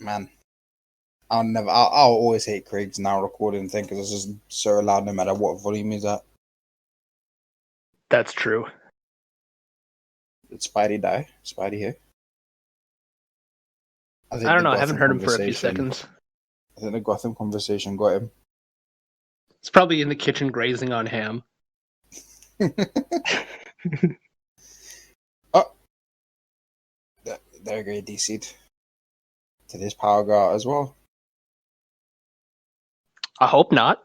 Man, I'll always hate Craig's now recording thing because it's just so loud no matter what volume he's at. That's true. Did Spidey die? Spidey here? I don't know. I haven't heard him for a few seconds. I think the Gotham conversation got him. It's probably in the kitchen grazing on ham. Oh, they're great DC'd. Did his power go out as well? I hope not.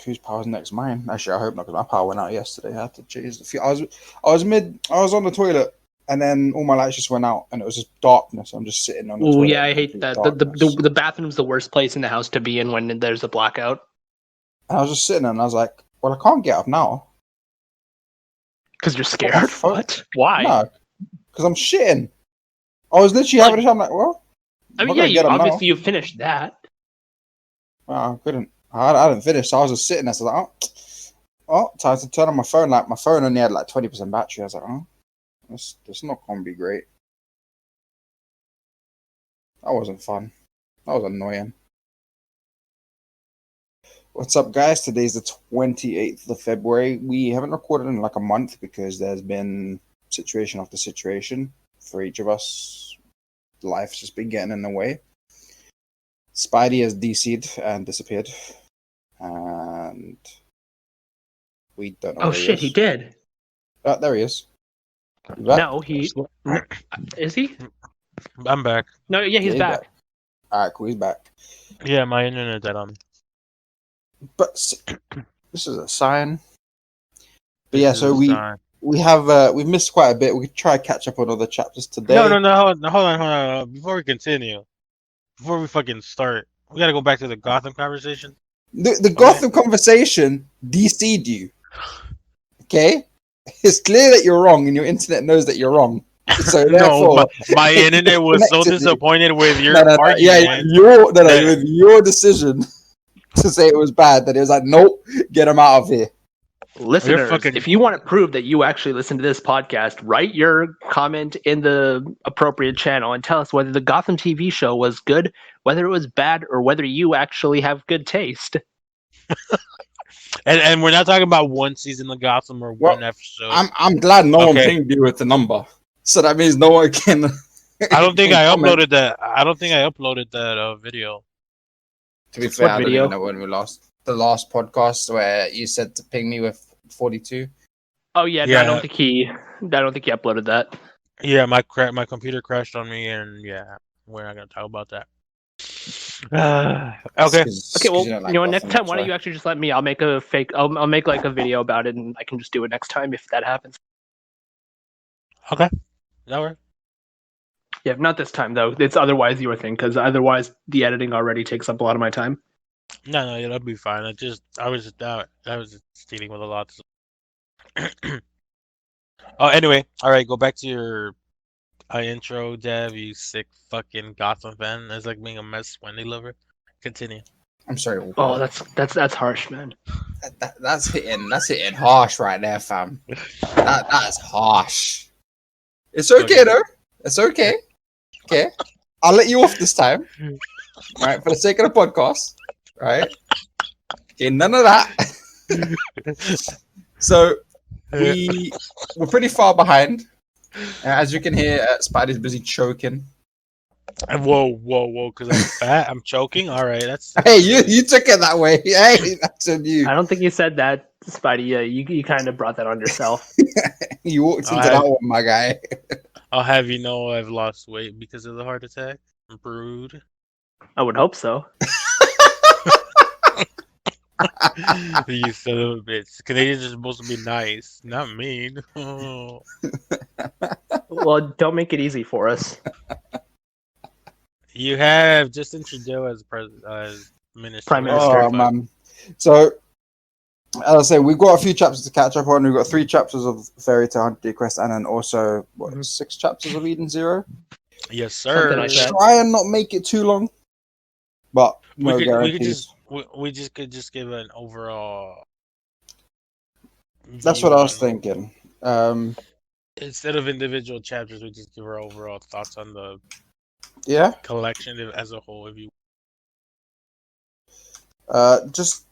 Whose power's next? Mine. Actually, I hope not, because my power went out yesterday. I had to change the few. I was on the toilet, and then all my lights just went out, and it was just darkness. I'm just sitting on the toilet. Oh yeah, I hate that. The bathroom's the worst place in the house to be in when there's a blackout. And I was just sitting there, and I was like, "Well, I can't get up now." Because you're scared. What? Why? No, because I'm shitting. I was literally having a shit. I'm like, well, I mean, yeah, obviously you finished that. Well, I couldn't. I didn't finish, so I was just sitting there. So I was like, oh, time to turn on my phone. Like, my phone only had like 20% battery. I was like, oh, that's not going to be great. That wasn't fun. That was annoying. What's up, guys? Today's the 28th of February. We haven't recorded in like a month because there's been situation after situation for each of us. Life's just been getting in the way. Spidey has DC'd and disappeared. And we don't know. Oh shit, he did. Oh, there he is. No, he is he? I'm back. No, yeah, he's back. Alright, cool, he's back. Yeah, my internet died on me. But this is a sign. But yeah, so we've missed quite a bit. We could try to catch up on other chapters today. No, hold on. Before we continue, before we fucking start, we gotta go back to the Gotham conversation. The Gotham conversation DC'd you. Okay? It's clear that you're wrong and your internet knows that you're wrong. So no, my internet was so disappointed with your argument. Yeah, with your decision to say it was bad, that it was like, nope, get him out of here. Listeners, if you want to prove that you actually listen to this podcast, write your comment in the appropriate channel and tell us whether the Gotham TV show was good, whether it was bad, or whether you actually have good taste. and we're not talking about one season of Gotham or one episode. I'm glad no one pinged you with the number, so that means no one can. I don't think I uploaded that. I don't think I uploaded that video. To be fair, I don't even know when we lost the last podcast where you said to ping me with 42. Oh yeah. No, I don't think he uploaded that. Yeah, my computer crashed on me, and yeah, we're not gonna talk about that. Okay. Okay. Well, you know, next time, why don't you actually just let me? I'll make a fake. I'll make like a video about it, and I can just do it next time if that happens. Okay. That works. Yeah, not this time though. It's otherwise your thing, because otherwise the editing already takes up a lot of my time. No, that'll be fine. I was just dealing with a lot. Oh, anyway, all right. Go back to your intro, Dev. You sick fucking Gotham fan. It's like being a mess Wendy lover. Continue. I'm sorry. Oh, that's harsh, man. That's hitting harsh right there, fam. That's harsh. It's okay though. It's okay. Okay, I'll let you off this time. All right, for the sake of the podcast. Right? Okay, none of that. So we're pretty far behind. As you can hear, Spidey's busy choking. Whoa! Because I'm fat, I'm choking. All right, that's. Hey, you took it that way. Hey, that's on you. I don't think you said that, Spidey. You kind of brought that on yourself. You walked into that one, my guy. I'll have you know I've lost weight because of the heart attack. Brood. I would hope so. You son of a bitch. Canadians are supposed to be nice, not mean. Oh. Well, don't make it easy for us. You have Justin Trudeau as minister. Prime Minister. Oh, man. So, as I say, we've got a few chapters to catch up on. We've got 3 chapters of Fairy Tale Hunter Quest, and then also 6 chapters of Eden Zero. Yes, sir. Like try and not make it too long, but no guarantees. We could just give an overall. That's what I was thinking. Instead of individual chapters, we just give our overall thoughts on the Yeah. collection as a whole. If you Just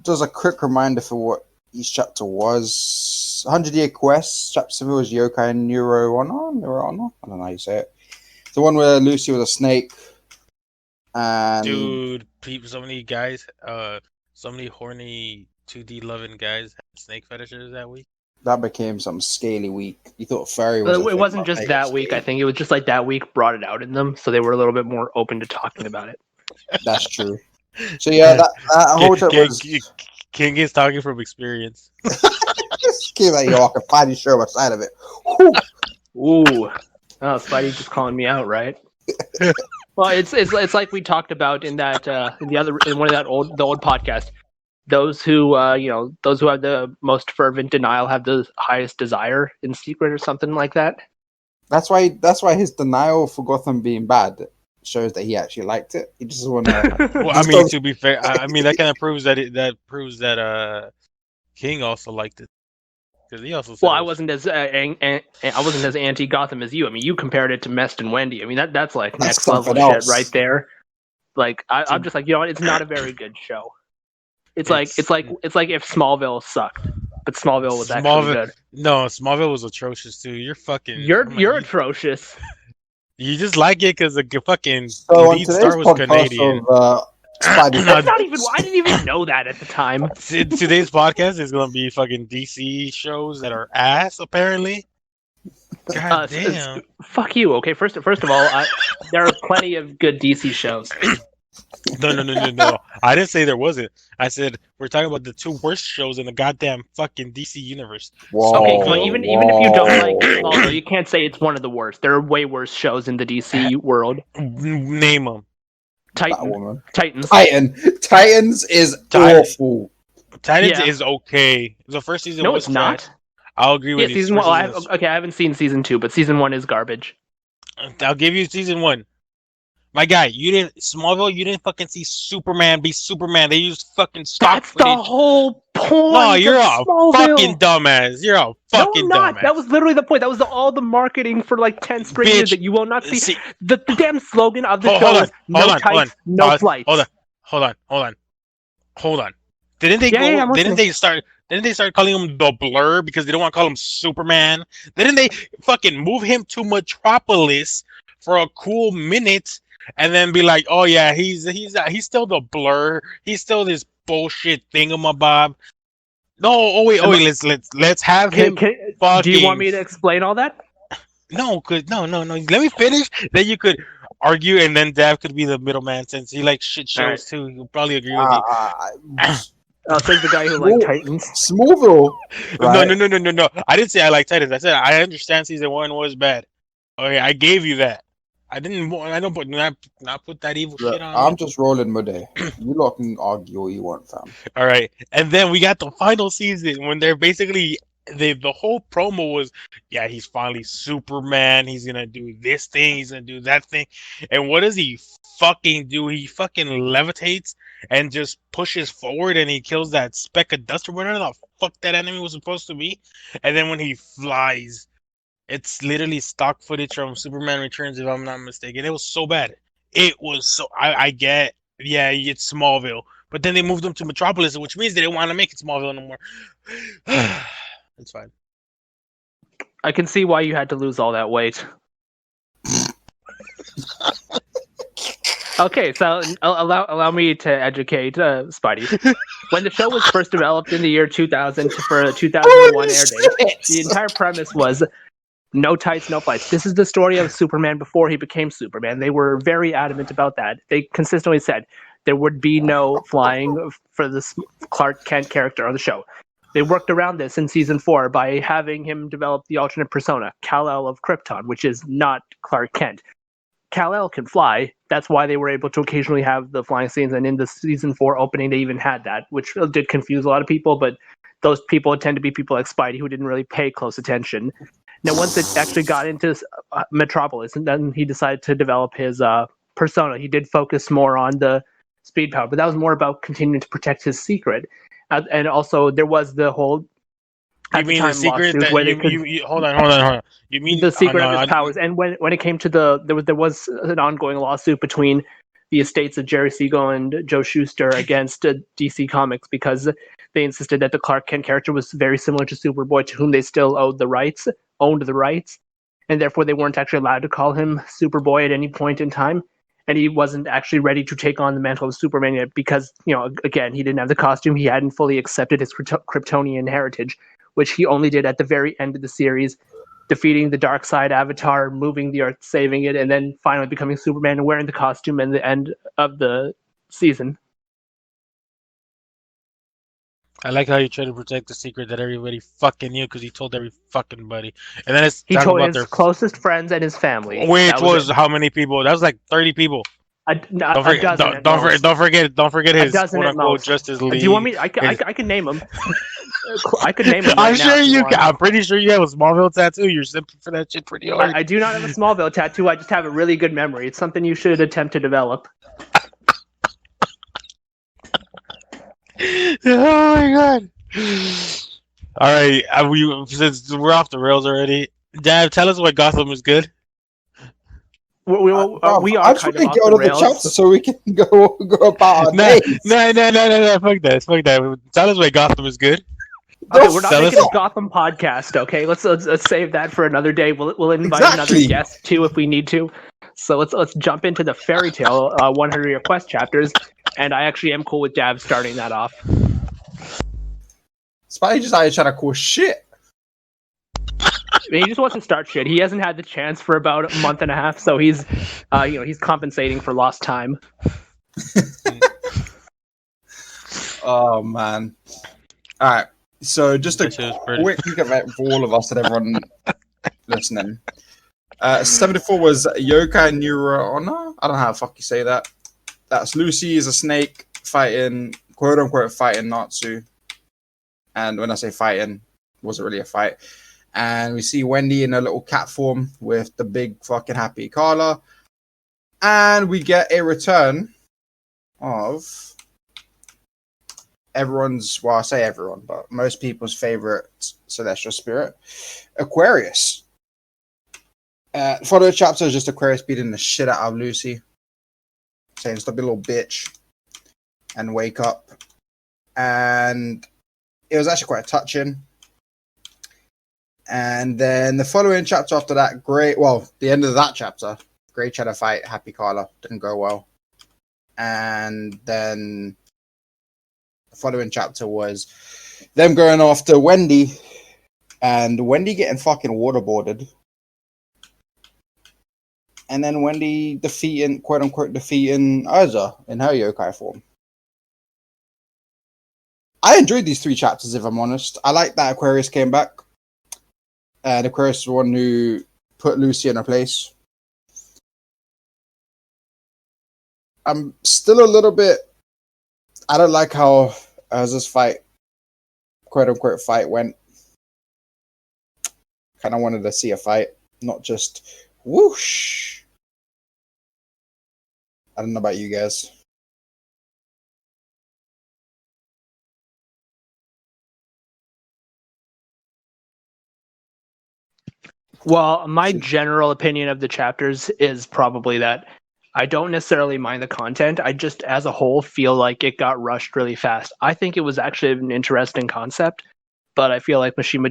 a quick reminder for what each chapter was. 100-Year Quest. Chapter 7 was Yokai Neuro Honor. I don't know how you say it. The one where Lucy was a snake. And dude, so many guys, so many horny 2D loving guys had snake fetishes that week. that became some scaly week. You thought fairy was. It wasn't just that week. I think it was just like that week brought it out in them, so they were a little bit more open to talking about it. That's true. So yeah, that whole trip was. King is talking from experience. Just keep that, I can finally show my side of it. Ooh, oh, Spidey just calling me out, right? Well, it's like we talked about in that in one of the old podcast. Those who those who have the most fervent denial have the highest desire in secret, or something like that. That's why his denial for Gotham being bad shows that he actually liked it. He just want to. Well, I mean, to be fair, I mean that kind of proves that King also liked it, because he also. Well, I wasn't as anti Gotham as you. I mean, you compared it to Mest and Wendy. I mean, that's like next level shit right there. Like I'm just like, you know what? It's not a very good show. It's like if Smallville sucked, but Smallville was actually good. No, Smallville was atrocious too. You're atrocious. You just like it because the fucking lead star was Canadian. That's not even. I didn't even know that at the time. Today's podcast is gonna be fucking DC shows that are ass, apparently. God damn. Fuck you. Okay, first of all, there are plenty of good DC shows. No. I didn't say there wasn't. I said we're talking about the two worst shows in the goddamn fucking DC universe. Whoa, okay, come on. Even if you don't like Smallville, you can't say it's one of the worst. There are way worse shows in the DC world. Name them. Titans is awful. Titans is okay. The first season was it's not. I'll agree with you. Season 1. I haven't seen season 2, but season 1 is garbage. I'll give you season 1. My guy, Smallville, you didn't fucking see Superman be Superman. They used fucking stock footage. That's the whole point. No, you're a Smallville. fucking dumbass. You're a fucking dumbass. That was literally the point. That was all the marketing for like 10 straight years that you will not see. The damn slogan of the show is no tights, no flights. Hold on. Didn't they start calling him the Blur because they don't want to call him Superman? Didn't they fucking move him to Metropolis for a cool minute? And then be like, oh yeah, he's still the Blur. He's still this bullshit thingamabob. No, wait. Let's have him. Do you want me to explain all that? No. Let me finish. Then you could argue, and then Dav could be the middleman since he likes shit shows too. He'll probably agree with you. Says the guy who likes Titans. Smallville. Right? No. I didn't say I like Titans. I said I understand season 1 was bad. Okay, I gave you that. I don't put that evil shit on. I'm just rolling my day. You lot can argue all you want, fam. All right, and then we got the final season when they're basically the whole promo was, yeah, he's finally Superman. He's gonna do this thing. He's gonna do that thing. And what does he fucking do? He fucking levitates and just pushes forward, and he kills that speck of dust or whatever the fuck that enemy was supposed to be. And then when he flies. It's literally stock footage from Superman Returns, if I'm not mistaken. It was so bad. It was so... I get... Yeah, it's Smallville. But then they moved them to Metropolis, which means they didn't want to make it Smallville no more. It's fine. I can see why you had to lose all that weight. Okay, so allow me to educate Spidey. When the show was first developed in the year 2000 for a 2001 air date, the entire premise was... no tights, no fights. This is the story of Superman before he became Superman. They were very adamant about that. They consistently said there would be no flying for this Clark Kent character on the show. They worked around this in season 4 by having him develop the alternate persona, Kal-El of Krypton, which is not Clark Kent. Kal-El can fly. That's why they were able to occasionally have the flying scenes. And in the season 4 opening, they even had that, which did confuse a lot of people. But those people tend to be people like Spidey who didn't really pay close attention. Now, once it actually got into Metropolis, and then he decided to develop his persona, he did focus more on the speed power, but that was more about continuing to protect his secret. And also, there was the whole You mean the secret that you hold on. You mean the secret of his powers? And when it came to there was an ongoing lawsuit between the estates of Jerry Siegel and Joe Shuster against DC Comics because they insisted that the Clark Kent character was very similar to Superboy, to whom they still owned the rights, and therefore they weren't actually allowed to call him Superboy at any point in time. And he wasn't actually ready to take on the mantle of Superman yet because, again, he didn't have the costume. He hadn't fully accepted his Kryptonian heritage, which he only did at the very end of the series, defeating the Darkseid Avatar, moving the Earth, saving it, and then finally becoming Superman and wearing the costume at the end of the season. I like how you try to protect the secret that everybody fucking knew because he told every fucking buddy. And then he told his closest friends and his family. Which was how many people? That was like 30 people. Don't forget his quote-unquote Justice League. Do you want me? I can name them. I could name them. I'm sure you can. I'm pretty sure you have a Smallville tattoo. You're simping for that shit pretty hard. I do not have a Smallville tattoo. I just have a really good memory. It's something you should attempt to develop. Oh my god! All right, since we're off the rails already, Dad, tell us why Gotham is good. We are kind of off the rails. Chapter so we can go about our days. No, fuck that. Tell us why Gotham is good. Okay, we're not making a Gotham podcast. Okay, let's save that for another day. We'll invite another guest too if we need to. So let's jump into the fairy tale 100 Year Quest chapters, and I actually am cool with Dav starting that off. Spidey just out here trying to cause shit. I mean, he just wants to start shit. He hasn't had the chance for about a month and a half, so he's compensating for lost time. Oh man! All right, so just a quick event for all of us and everyone listening. 74 was Yokai Neurona. I don't know how the fuck you say that. That's Lucy is a snake fighting, quote unquote, fighting Natsu. And when I say fighting, it wasn't really a fight. And we see Wendy in a little cat form with the big fucking happy Carla. And we get a return of everyone's, well, I say everyone, but most people's favorite celestial spirit, Aquarius. Following chapter is just Aquarius beating the shit out of Lucy, saying stop, be a little bitch, and wake up. And it was actually quite touching. And then the following chapter after that, the end of that chapter, Grey tried to fight Happy Carla, didn't go well. And then the following chapter was them going after Wendy, and Wendy getting fucking waterboarded. And then Wendy quote unquote defeating Urza in her yokai form. I enjoyed these 3 chapters, if I'm honest. I like that Aquarius came back. And Aquarius is the one who put Lucy in her place. I'm still a little bit... I don't like how Urza's quote unquote fight went. Kind of wanted to see a fight, not just whoosh. I don't know about you guys. Well, my general opinion of the chapters is probably that I don't necessarily mind the content. I just, as a whole, feel like it got rushed really fast. I think it was actually an interesting concept, but I feel like Yuda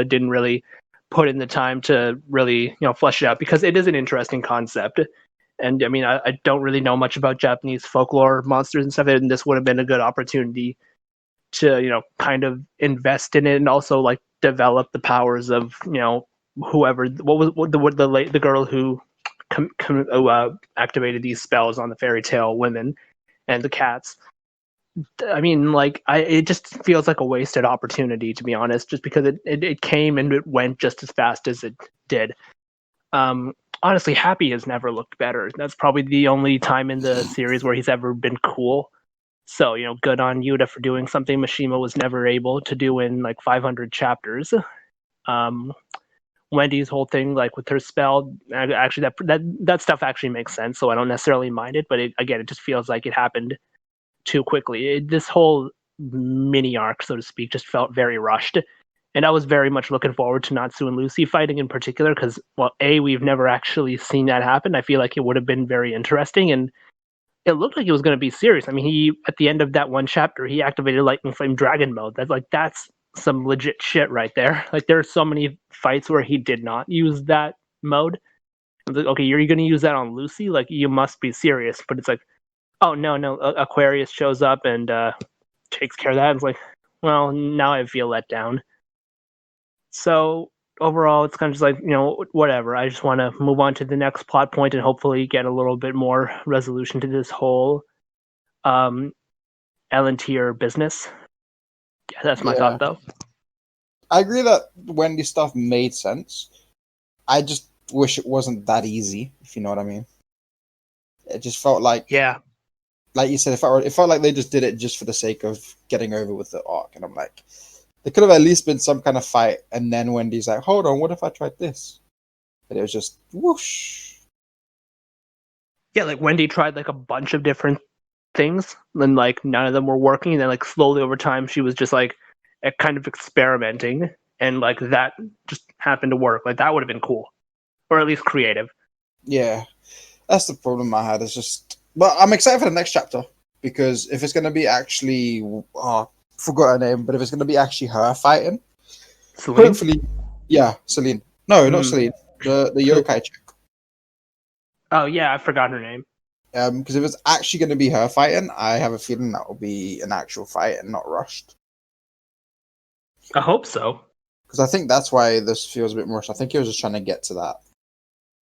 didn't really put in the time to really, flesh it out, because it is an interesting concept. And I mean, I don't really know much about Japanese folklore monsters and stuff, and this would have been a good opportunity to, kind of invest in it and also like develop the powers of, whoever. The girl who activated these spells on the fairy tale women and the cats. I mean, it just feels like a wasted opportunity, to be honest, just because it came and it went just as fast as it did. Honestly, Happy has never looked better. That's probably the only time in the series where he's ever been cool. So, good on Yuda for doing something Mishima was never able to do in 500 chapters. Wendy's whole thing, with her spell, actually that stuff actually makes sense, so I don't necessarily mind it. But it just feels like it happened too quickly. This whole mini arc, so to speak, just felt very rushed. And I was very much looking forward to Natsu and Lucy fighting in particular because, well, we've never actually seen that happen. I feel like it would have been very interesting, and it looked like it was going to be serious. I mean, he at the end of that one chapter, he activated Lightning Flame Dragon mode. That's some legit shit right there. Like, there are so many fights where he did not use that mode. Like, okay, you're going to use that on Lucy? Like, you must be serious. But it's like, oh, no, Aquarius shows up and takes care of that. It's like, well, now I feel let down. So overall, it's kind of just like, whatever. I just want to move on to the next plot point and hopefully get a little bit more resolution to this whole Elentier business. Yeah, that's my thought, though. I agree that Wendy stuff made sense. I just wish it wasn't that easy, if you know what I mean. It just felt like, like you said, it felt like they just did it just for the sake of getting over with the arc. And I'm like, there could have at least been some kind of fight, and then Wendy's like, hold on, what if I tried this? But it was just whoosh. Yeah, like Wendy tried like a bunch of different things, and like none of them were working, and then like slowly over time she was just like kind of experimenting, and like that just happened to work. Like that would have been cool. Or at least creative. Yeah. That's the problem I had. It's just, but I'm excited for the next chapter, because if it's gonna be actually forgot her name, but if it's going to be actually her fighting, Celine? hopefully, yeah, Celine. No, not Celine. The yokai chick. Oh yeah, I forgot her name. Because if it's actually going to be her fighting, I have a feeling that will be an actual fight and not rushed. I hope so. Because I think that's why this feels a bit more rushed. I think he was just trying to get to that.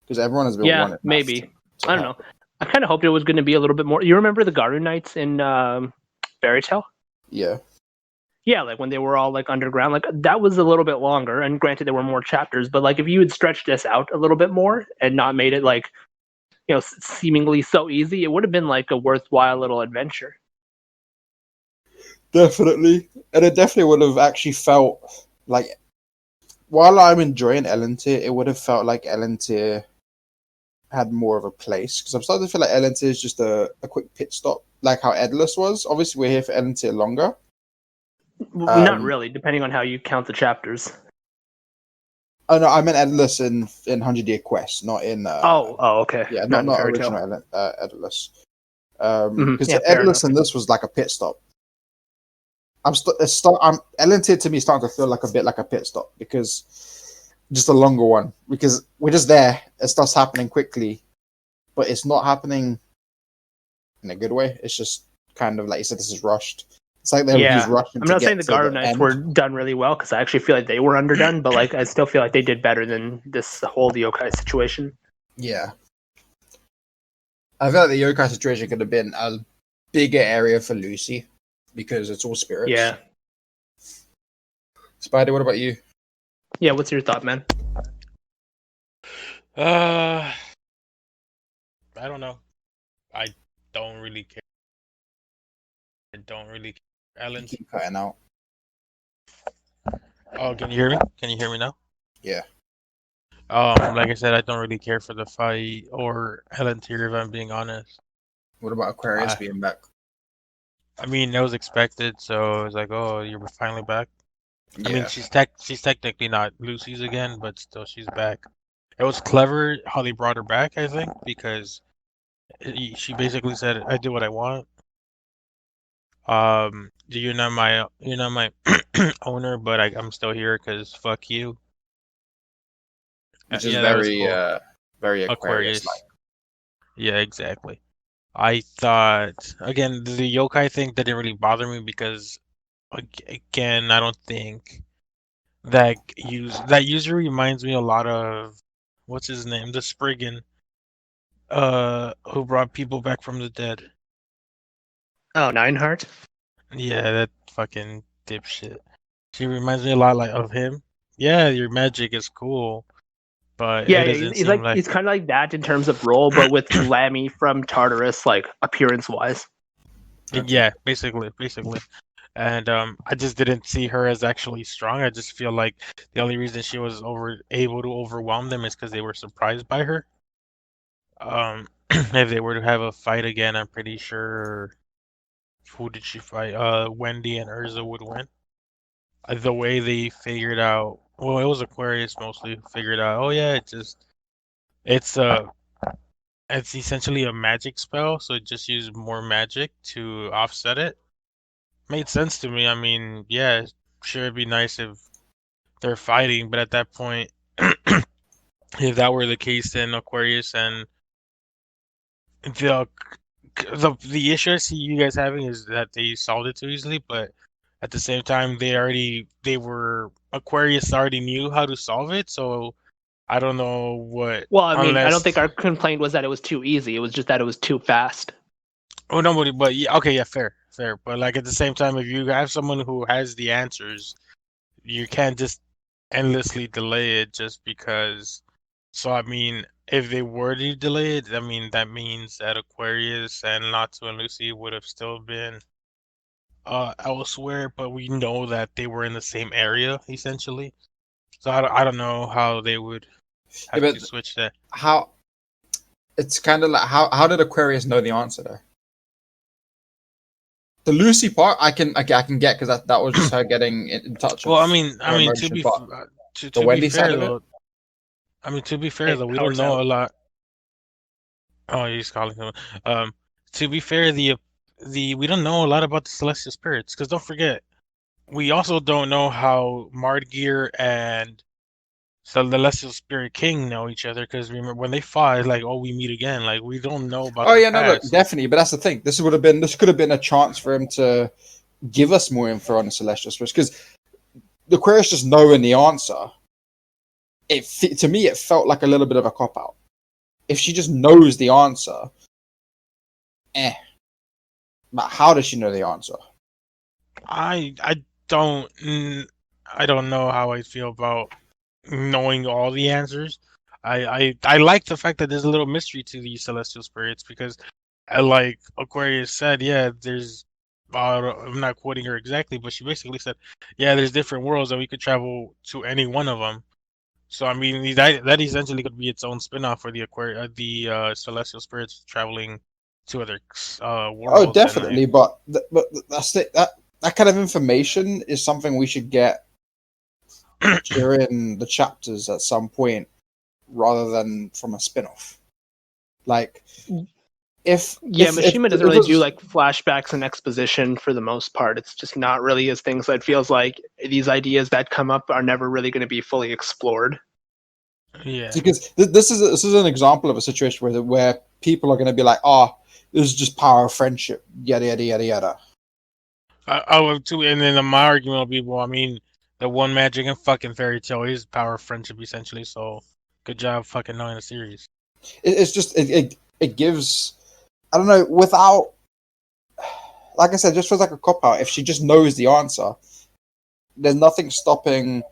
Because everyone has been wanting. Yeah, maybe. I don't know. I kind of hoped it was going to be a little bit more. You remember the Garu Knights in Fairy Tail? Yeah. Yeah, like when they were all like underground, like that was a little bit longer. And granted, there were more chapters, but like if you had stretched this out a little bit more and not made it like, seemingly so easy, it would have been like a worthwhile little adventure. Definitely, and it definitely would have actually felt like, while I'm enjoying Elentier, it would have felt like Elentier had more of a place, because I'm starting to feel like Elentier is just a quick pit stop, like how Edless was. Obviously, we're here for Elentier longer. Not really, depending on how you count the chapters. Oh no, I meant Edless in 100 Year Quest, not in. Okay. Yeah, not original Edless. Because Edless in this was like a pit stop. Elentier to me starting to feel like a bit like a pit stop, because just a longer one, because we're just there. It starts happening quickly, but it's not happening in a good way. It's just kind of like you said, this is rushed. It's like he's rushing. I'm not saying the Garu Knights were done really well, because I actually feel like they were underdone, but like I still feel like they did better than this whole yokai situation. Yeah, I feel like the yokai situation could have been a bigger area for Lucy, because it's all spirits. Yeah. Spider, what about you? Yeah, what's your thought, man? I don't know. I don't really care. Ellen, keep cutting out. Oh, can you hear me? Can you hear me now? Yeah. Like I said, I don't really care for the fight or Elentier, if I'm being honest. What about Aquarius being back? I mean, that was expected, so I was like, oh, you're finally back. Yeah. I mean, she's technically not Lucy's again, but still, she's back. It was clever how they brought her back, I think, because she basically said, "I do what I want. You're not my owner, but I'm still here because fuck you." Which is very Aquarius. Yeah, exactly. I thought, again, the yokai thing didn't really bother me because, again, I don't think that user reminds me a lot of, what's his name, the Spriggan, who brought people back from the dead. Oh, Nineheart? Yeah, that fucking dipshit. She reminds me a lot of him. Yeah, your magic is cool, but yeah, it doesn't he's seem he's kind of like that in terms of role, but with Lammy from Tartarus, like appearance wise. Yeah, basically. And I just didn't see her as actually strong. I just feel like the only reason she was able to overwhelm them is because they were surprised by her. If they were to have a fight again, I'm pretty sure who did she fight? Wendy and Urza would win. The way they figured out, well, it was Aquarius mostly figured out. Oh yeah, it's it's essentially a magic spell, so it just used more magic to offset it. Made sense to me. I mean, yeah, sure, it'd be nice if they're fighting, but at that point, if that were the case, then Aquarius and the the issue I see you guys having is that they solved it too easily, but at the same time, they were Aquarius already knew how to solve it, so I don't know what Well, I mean, I don't think unless our complaint was that it was too easy. It was just that it was too fast. oh nobody, but yeah, okay, yeah, fair, but like at the same time, if you have someone who has the answers, you can't just endlessly delay it just because. So I mean, if they were to delay it, I mean that means that Aquarius and Natsu and Lucy would have still been elsewhere, but we know that they were in the same area essentially. So I don't know how they would have Yeah, to but switch that. how it's kind of like how did Aquarius know the answer though? The Lucy part I can get because that was just her getting in touch Well, with I her mean emotion, but the to be Wendy side fair of it. though, I mean to be fair Hey, though, we don't Howard's know out. a lot. Oh, he's calling him. To be fair, the we don't know a lot about the celestial spirits because don't forget, we also don't know how Mardgear and so the Celestial Spirit King know each other because remember when they fought, it's like, oh, we meet again. Like we don't know about Oh their yeah, no, look, past. definitely. But that's the thing. This could have been a chance for him to give us more info on the celestial spirits because the Aquarius just knowing the answer. To me, it felt like a little bit of a cop out. If she just knows the answer, but how does she know the answer? I don't I don't know how I feel about knowing all the answers. I like the fact that there's a little mystery to these celestial spirits because, like Aquarius said, yeah, there's. I'm not quoting her exactly, but she basically said, "Yeah, there's different worlds, and we could travel to any one of them." So I mean, that essentially could be its own spin-off for the celestial spirits traveling to other Oh, worlds, and definitely. But that's it. That kind of information is something we should get during the chapters at some point, rather than from a spin-off. Like, if Mishima doesn't if really do it's- like flashbacks and exposition for the most part. It's just not really his thing. So it feels like these ideas that come up are never really going to be fully explored. yeah. because this is an example of a situation where people are going to be like, oh, this is just power of friendship, yada yada yada yada. Too, and then my argument will be, well, I mean, the one magic and fucking fairy tale is power of friendship essentially. So good job fucking knowing the series. It's just it gives, I don't know, without, like I said, just feels like a cop out. If she just knows the answer, there's nothing stopping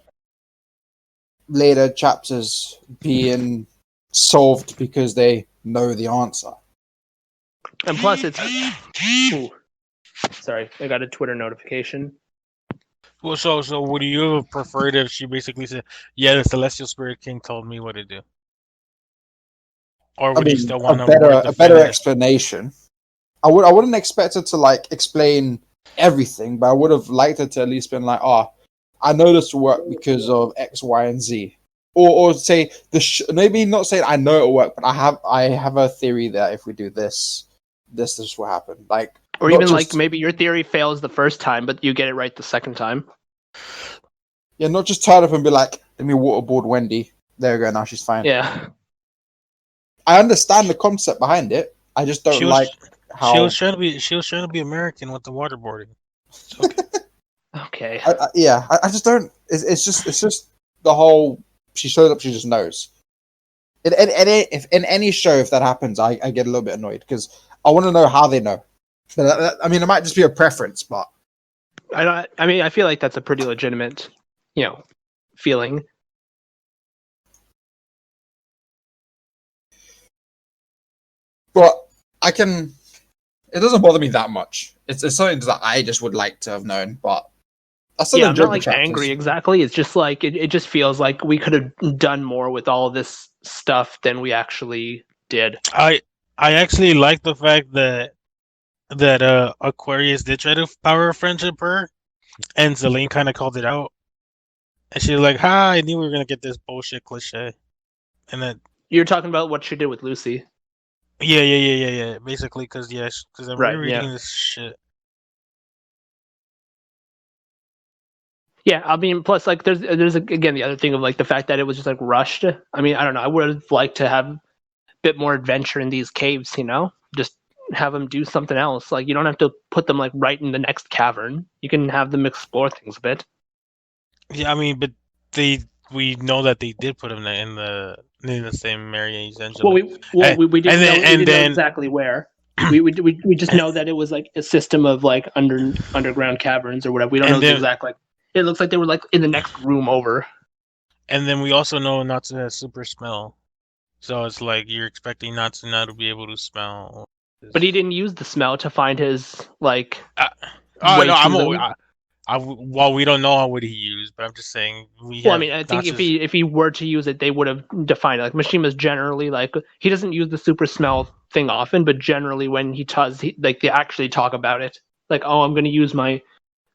later chapters being solved because they know the answer. And plus, it's ooh, sorry, I got a Twitter notification. Well, so would you have preferred if she basically said, "Yeah, the Celestial Spirit King told me what to do," or I would you mean, still a want a more better definitive? explanation. I wouldn't expect her to like explain everything, but I would have liked her to at least been like, oh, I know this will work because of X, Y, and Z. Or say maybe not saying I know it'll work, but I have a theory that if we do this will happen. Like, Or not even like just maybe your theory fails the first time, but you get it right the second time. yeah, not just turn up and be like, let me waterboard Wendy. There we go, now she's fine. Yeah. I understand the concept behind it. I just don't She was like how she was trying to be American with the waterboarding. It's okay. Okay. I just don't. It's just the whole. She shows up. She just knows. If in any show, if that happens, I get a little bit annoyed because I want to know how they know. I mean, it might just be a preference, but I mean, I feel like that's a pretty legitimate, feeling. I can. It doesn't bother me that much. It's something that I just would like to have known, but I still Yeah, I'm enjoy not the like chapters. angry exactly. It's just like it just feels like we could have done more with all this stuff than we actually did. I actually like the fact that that Aquarius did try to power friendship her, and Zelene kind of called it out, and she was like, "Ha! I knew we were gonna get this bullshit cliche," and then You're talking about what she did with Lucy. yeah. Basically, because I'm Right, rereading yeah. this shit. Yeah, I mean, plus like there's again the other thing of like the fact that it was just like rushed. I mean, I don't know. I would have liked to have a bit more adventure in these caves. Just have them do something else. Like you don't have to put them like right in the next cavern. You can have them explore things a bit. Yeah, I mean, but we know that they did put him in the same area essentially. We didn't know then exactly where. We just know that it was like a system of like underground caverns or whatever. We don't know and the then exact like. It looks like they were like in the next room over. and then we also know Natsu has super smell, so it's like you're expecting Natsu now to be able to smell. But he didn't use the smell to find his like Oh way no, to well, we don't know what he used, but I'm just saying Well, I mean, I think if he were to use it, they would have defined it. Like Mishima's generally like he doesn't use the super smell thing often, but generally when he does, like they actually talk about it. Like, oh, I'm going to use my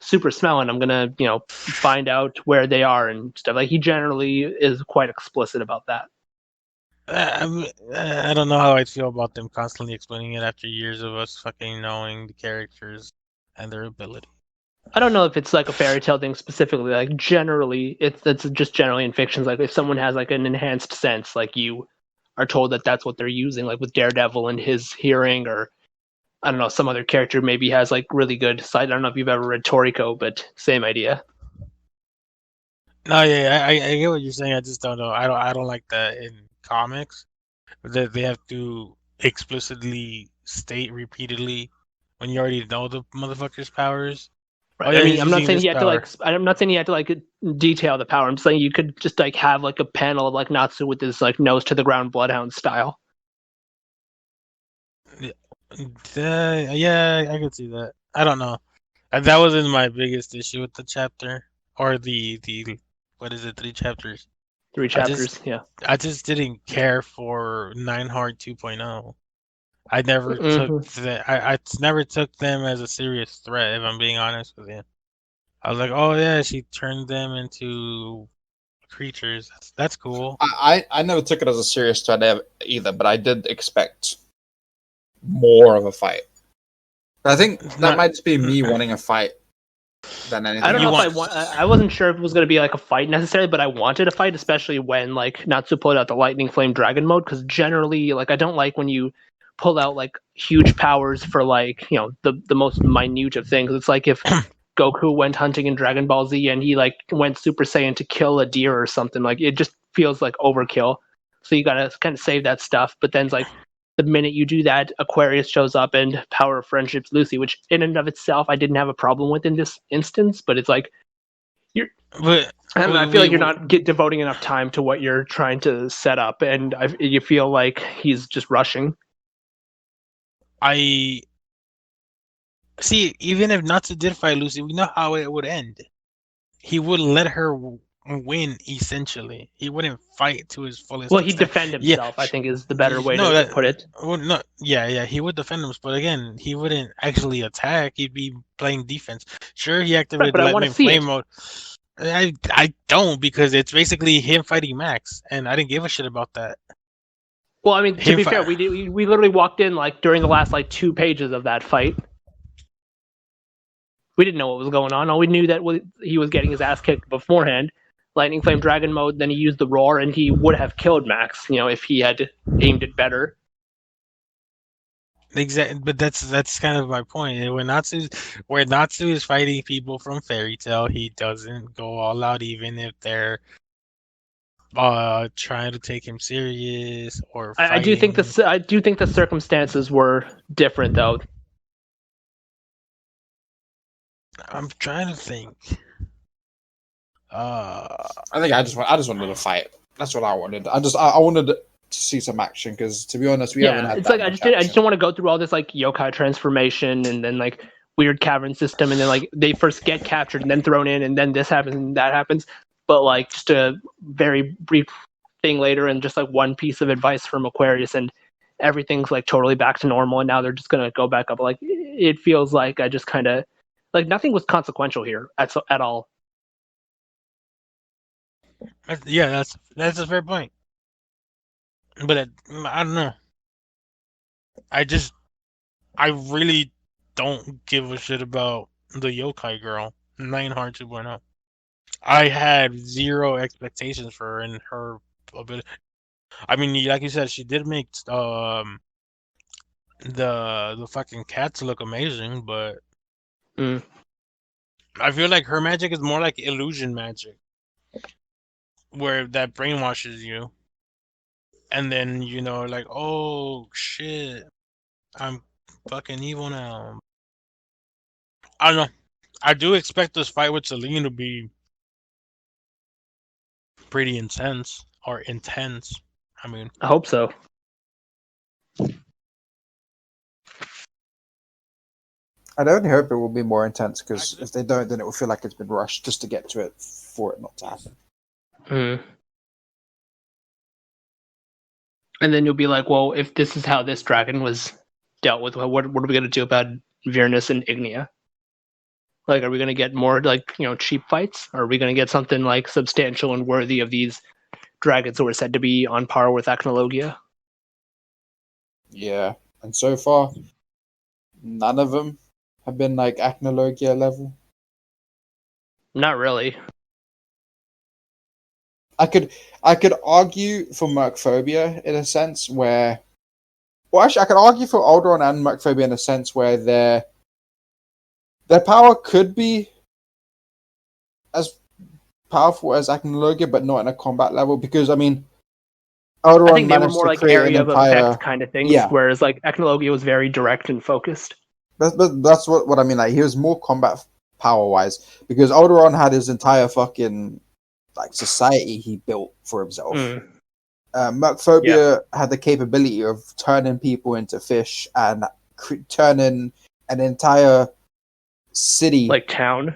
super smell and I'm going to find out where they are and stuff. Like he generally is quite explicit about that. I don't know how I feel about them constantly explaining it after years of us fucking knowing the characters and their ability. I don't know if it's like a fairy tale thing specifically. Like generally, it's just generally in fictions. Like if someone has like an enhanced sense, like you are told that that's what they're using. Like with Daredevil and his hearing, or I don't know, some other character maybe has like really good sight. I don't know if you've ever read Toriko, but same idea. No, yeah, I get what you're saying. I just don't know. I don't like that in comics that they have to explicitly state repeatedly when you already know the motherfucker's powers. Right. Oh yeah, I mean, he's I'm not using saying this you have to power. I'm not saying you have to like detail the power. I'm saying you could just like have like a panel of like Natsu with his like nose to the ground bloodhound style. Yeah, I could see that. I don't know. That wasn't my biggest issue with the chapter or the what is it? 3 chapters. 3 chapters, yeah. I just didn't care for Nine Heart 2.0. I never took Mm-hmm. I never took them as a serious threat. If I'm being honest with you, I was like, oh yeah, she turned them into creatures. That's cool. I never took it as a serious threat either, but I did expect more of a fight. But I think that might just be me wanting a fight than anything. I don't know else. if I wasn't sure if it was going to be like a fight necessarily, but I wanted a fight, especially when like Natsu pulled out the Lightning Flame Dragon mode, because generally, like I don't like when you pull out like huge powers for like the most minute of things. It's like if Goku went hunting in Dragon Ball Z and he like went Super Saiyan to kill a deer or something. Like it just feels like overkill. So you gotta kind of save that stuff. But then it's like the minute you do that, Aquarius shows up and Power of Friendship's Lucy, which in and of itself I didn't have a problem with in this instance. But it's like I feel like you're not devoting enough time to what you're trying to set up, and you feel like he's just rushing. I see. Even if Natsu did fight Lucy, we know how it would end. He would let her win. Essentially, he wouldn't fight to his fullest. Well, he'd defend himself. I think is the better way to put it. Well, no, yeah, he would defend himself, but again, he wouldn't actually attack. He'd be playing defense. Sure, he activated Lightning Flame mode. I don't, because it's basically him fighting Max, and I didn't give a shit about that. Well, I mean, to be fair, we literally walked in like during the last like 2 pages of that fight. We didn't know what was going on. All we knew that he was getting his ass kicked beforehand. Lightning Flame Dragon mode, then he used the roar, and he would have killed Max, if he had aimed it better. Exactly, but that's kind of my point. When Natsu is fighting people from Fairy Tail, he doesn't go all out, even if they're trying to take him serious or fighting. I do think the circumstances were different, though. I'm trying to think. I think I just wanted to fight. That's what I wanted. I wanted to see some action, because to be honest, we haven't had. It's like I just don't want to go through all this like yokai transformation and then like weird cavern system, and then like they first get captured and then thrown in, and then this happens and that happens. But like just a very brief thing later, and just like one piece of advice from Aquarius, and everything's like totally back to normal, and now they're just gonna go back up. Like it feels like I just kind of like nothing was consequential here at all. That's a fair point. But I don't know. I really don't give a shit about the yokai girl, Nine Heart 2.0. I had zero expectations for her and her ability. I mean, like you said, she did make the fucking cats look amazing, but I feel like her magic is more like illusion magic, where that brainwashes you, and then like, oh shit, I'm fucking evil now. I don't know. I do expect this fight with Celine to be pretty intense. I mean, I hope so. I'd only hope it will be more intense, because if they don't, then it will feel like it's been rushed just to get to it for it not to happen. And then you'll be like, well, if this is how this dragon was dealt with, what are we going to do about Viernus and Ignia? Like, are we going to get more like cheap fights, or are we going to get something like substantial and worthy of these dragons who are said to be on par with Acnologia? Yeah, and so far, none of them have been like Acnologia level. Not really. I could argue for Mercphobia in a sense where, well, actually, I could argue for Alderaan and Mercphobia in a sense where their power could be as powerful as Acnologia, but not in a combat level, because I mean, Alderaan I think they were managed more to like create area an of entire effect kind of things, yeah. whereas like Acnologia was very direct and focused. That's what I mean. Like, he was more combat power wise, because Alderaan had his entire fucking like society he built for himself. Mercphobia had the capability of turning people into fish and turning an entire city, like town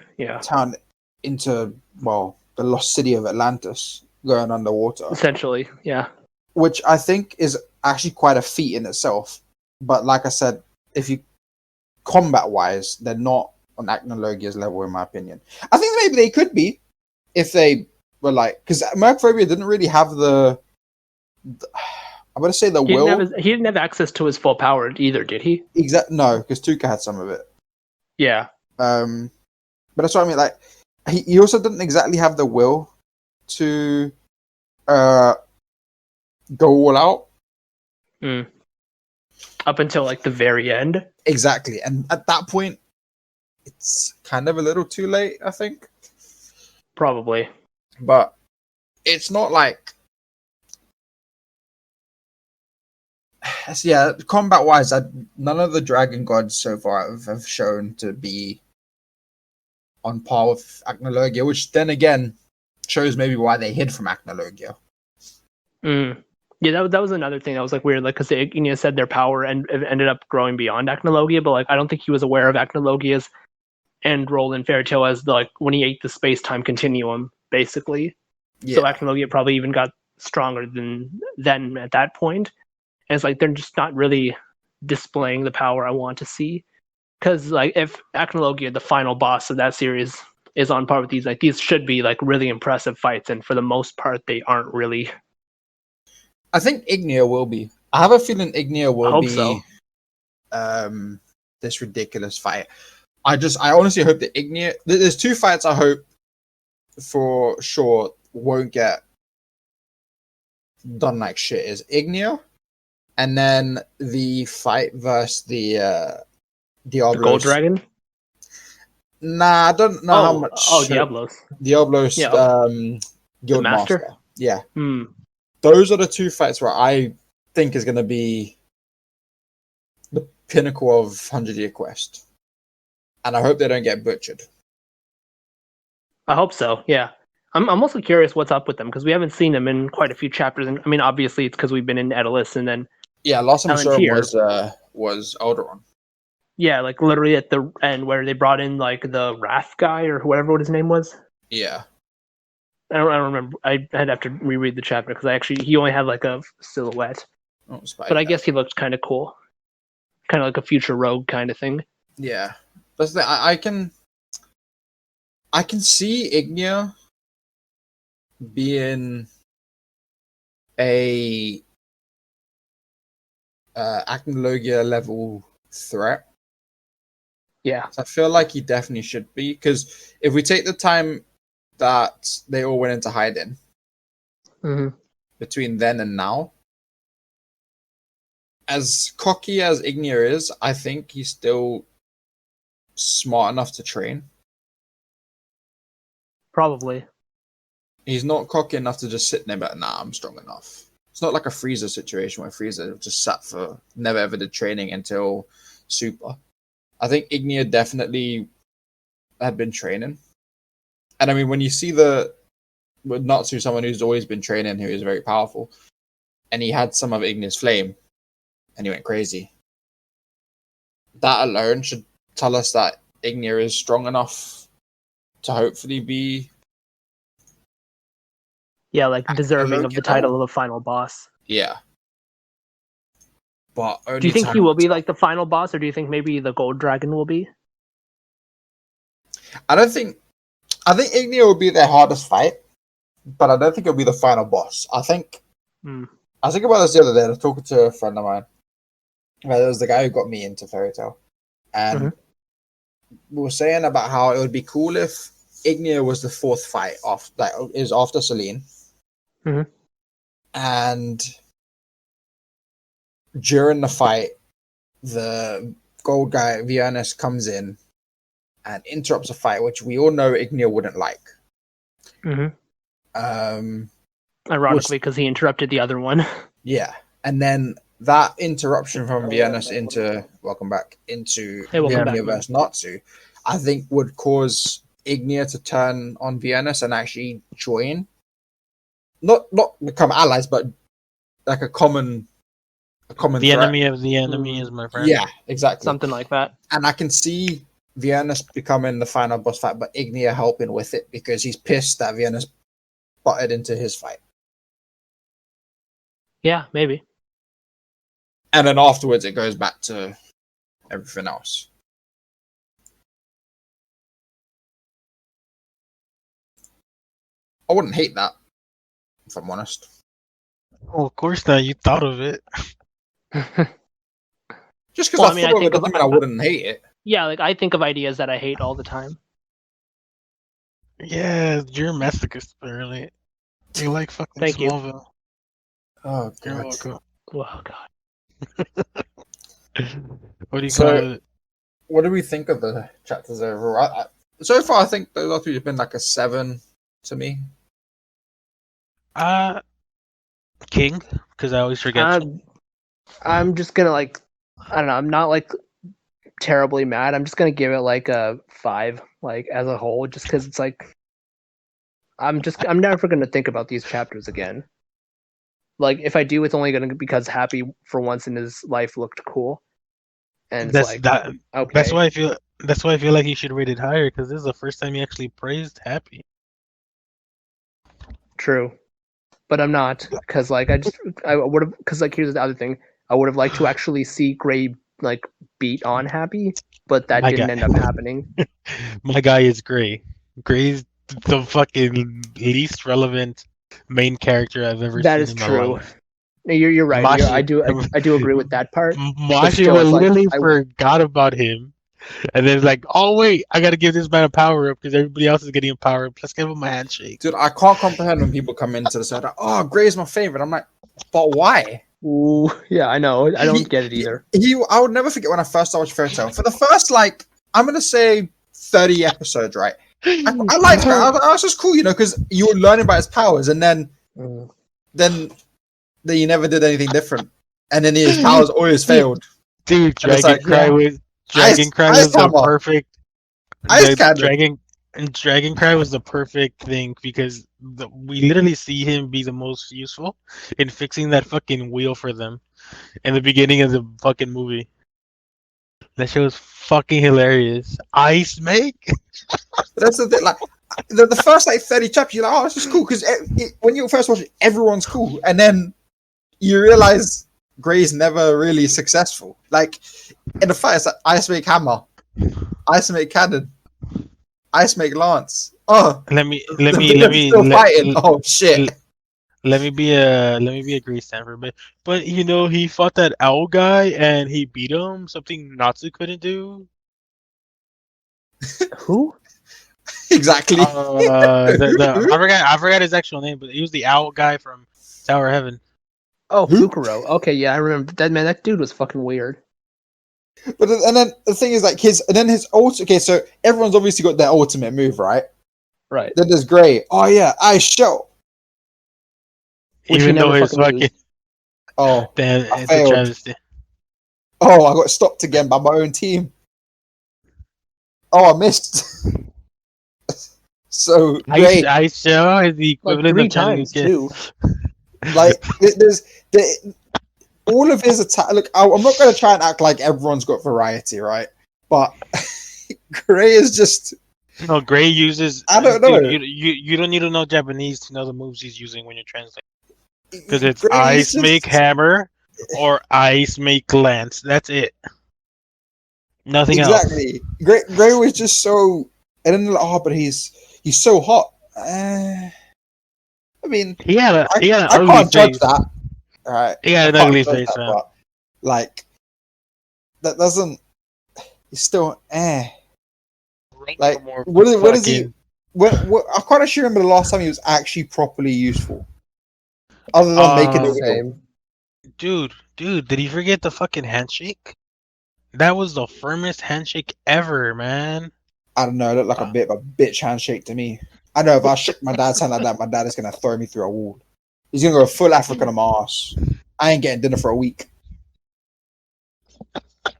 into, well, the lost city of Atlantis going underwater. Essentially, yeah. Which I think is actually quite a feat in itself. But like I said, if you combat-wise, they're not on Acnologia's level, in my opinion. I think maybe they could be if they were like, because Mercphobia didn't really have the I'm gonna say the will. He didn't have access to his full power either, did he? No, because Tuca had some of it. Yeah. But that's what I mean. Like, he also didn't exactly have the will to go all out. Up until like the very end. Exactly, and at that point, it's kind of a little too late, I think. Probably. But it's not like, yeah, combat wise, none of the dragon gods so far have shown to be on par with Acnologia, which then again shows maybe why they hid from Acnologia. Yeah, that was another thing that was like weird, like because Ignia said their power and ended up growing beyond Acnologia, but like I don't think he was aware of Acnologia's end role in Fairy Tail as like when he ate the space-time continuum, basically. Yeah. So Acnologia probably even got stronger than at that point. And it's like they're just not really displaying the power I want to see. Because like if Acnologia, the final boss of that series, is on par with these, like these should be like really impressive fights, and for the most part, they aren't really. I think Ignia will be. I have a feeling Ignia will be so. This ridiculous fight. I honestly hope that Ignia. There's two fights I hope for sure won't get done like shit. Is Ignia, and then the fight versus the Diablos. The Gold Dragon? Nah, I don't know how much. Oh, Diablos. Diablos, yeah. Guild Master. Yeah. Those are the two fights where I think is going to be the pinnacle of 100-Year Quest. And I hope they don't get butchered. I hope so, yeah. I'm also curious what's up with them, because we haven't seen them in quite a few chapters. And I mean, obviously, it's because we've been in Edelus and then... Yeah, last time I saw him was Alderaan. Yeah, like literally at the end where they brought in like the Wrath guy or whoever his name was. Yeah. I don't remember. I'd have to reread the chapter because he only had like a silhouette. But I guess he looked kind of cool. Kind of like a future rogue kind of thing. Yeah, that's the thing. I can see Ignia being a Acnologia level threat. Yeah. So I feel like he definitely should be, because if we take the time that they all went into hiding Mm-hmm. between then and now, as cocky as Ignia is, I think he's still smart enough to train. Probably. He's not cocky enough to just sit there but nah, I'm strong enough. It's not like a Frieza situation where Frieza just sat for never ever did training until Super. I think Ignia definitely had been training. And I mean, when you see with Natsu, someone who's always been training, who is very powerful, and he had some of Ignia's flame, and he went crazy. That alone should tell us that Ignia is strong enough to hopefully be. Yeah, like deserving of the title level. of a final boss. Yeah. But Do you think he will be like the final boss, or do you think maybe the Gold Dragon will be? I think Ignia will be their hardest fight, but I don't think it'll be the final boss. I think I was thinking about this the other day. I was talking to a friend of mine. There was the guy who got me into Fairy Tail, and we were saying about how it would be cool if Ignia was the fourth fight off, that is after Selene, and during the fight, the gold guy Vianus comes in and interrupts a fight, which we all know Ignia wouldn't like. Ironically, because he interrupted the other one. Yeah, and then that interruption from Vianus into the universe Natsu, I think would cause Ignia to turn on Vianus and actually join. Not become allies, but like a common the threat. enemy of the enemy is my friend. Yeah, exactly. Something like that. And I can see Vianus becoming the final boss fight, but Ignia helping with it because he's pissed that Vianus butted into his fight. Yeah, maybe. And then afterwards, it goes back to everything else. I wouldn't hate that, if I'm honest. Oh, of course not. You thought of it. Just because I thought of it doesn't mean I wouldn't hate it. Yeah, like I think of ideas that I hate all the time. Yeah, you're a masochist, apparently. You like fucking Thank Smallville. You. Oh, God. You're welcome. Oh, God. What do you call it? What do we think of the chapters overall? So far, I think those other two have been like a 7 to me. King, because I always forget. I'm just gonna I don't know. I'm not like terribly mad. I'm just gonna give it like a 5, like as a whole, just because it's like I'm never gonna think about these chapters again. Like if I do, it's only gonna be because Happy for once in his life looked cool, and it's okay. That's why I feel like he should rate it higher, because this is the first time he actually praised Happy. True, but I'm not, because like I would have, because like here's the other thing, I would have liked to actually see Gray like beat on Happy, but that didn't end up happening. My guy is Gray. Gray's the fucking least relevant main character I've ever seen. That is true. You're right. I do agree with that part. Mashi literally forgot about him, and then like, oh wait, I gotta give this man a power up because everybody else is getting a power up. Let's give him a handshake. Dude, I can't comprehend when people come into the side. Oh, Gray's my favorite. I'm like, but why? Ooh, yeah, I know. I don't get it either. I would never forget when I first watched Fairy Tail. For the first, like, I'm gonna say 30 episodes, right? I liked her. I was just cool, because you were learning about his powers, and then he never did anything different, and then his powers always failed. Dude, Dragon Cry was the perfect. Dragon Cry was the perfect thing because we literally see him be the most useful in fixing that fucking wheel for them in the beginning of the fucking movie. That shit was fucking hilarious. Ice make. That's the thing. Like the first 30 chapters, you're like, oh, this is cool because when you first watch it, everyone's cool, and then you realize Gray's never really successful. Like in the fight, it's like Ice make hammer. Ice make Cannon. Ice make Lance. Oh, Let me still fighting. Oh shit. let me be a grease stand for a bit. But he fought that owl guy and he beat him. Something Natsu couldn't do. Who? Exactly. I forgot his actual name, but he was the owl guy from Tower of Heaven. Oh, Fukuro. Okay, yeah, I remember that. Man, that dude was fucking weird. But then the thing is, like, his okay, so everyone's obviously got their ultimate move, right? Right. Then there's Gray. Oh yeah, I show. Which Even he though never his fucking fucking used. Oh, damn, I it's a failed. travesty. Oh, I got stopped again by my own team. Oh, I missed. So great. I show is the Like equivalent 3 of trying times to get. too. Like all of his attack. Look, I'm not going to try and act like everyone's got variety, right? But Gray is just. No, Gray uses. I don't know. You don't need to know Japanese to know the moves he's using when you're translating. Because it's Gray ice just... make hammer or ice make lance. That's it. Nothing else. Exactly. Gray was just so. And then but he's so hot. I mean, He had an I ugly can't judge face. that. All right. He had an ugly face, man. But, like, that doesn't. He's still Like, what is he? What I can't actually remember the last time he was actually properly useful, other than making the same. Dude, did he forget the fucking handshake? That was the firmest handshake ever, man. I don't know. It looked like a bit of a bitch handshake to me. I know if I shook my dad's hand like that, my dad is gonna throw me through a wall. He's gonna go full African on my ass. I ain't getting dinner for a week. If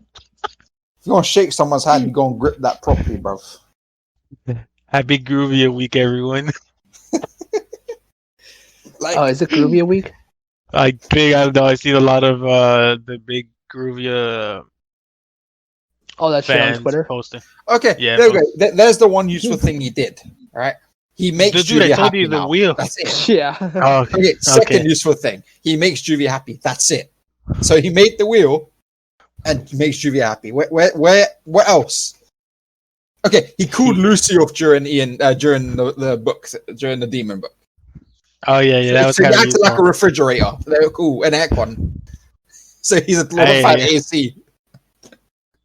you're gonna shake someone's hand, you go and grip that properly, bro. Happy Groovy a week, everyone. Like, Oh, is it Groovy week? I think I don't know. I seen a lot of the big Groovy Oh, that shit on fans Twitter. posting. okay, Yeah, there we go. There's the one useful thing he did. All right, he makes The dude, I Juvia told happy you the now. wheel. That's it. Yeah. Oh, Okay, second okay. useful thing. He makes Juvia happy. That's it. So he made the wheel and he makes Juvia happy. What else? Okay, he cooled Lucy off during the book, during the demon book. Oh yeah, that was so he kind of acted like a refrigerator. They were cool, an aircon. So he's a glorified AC.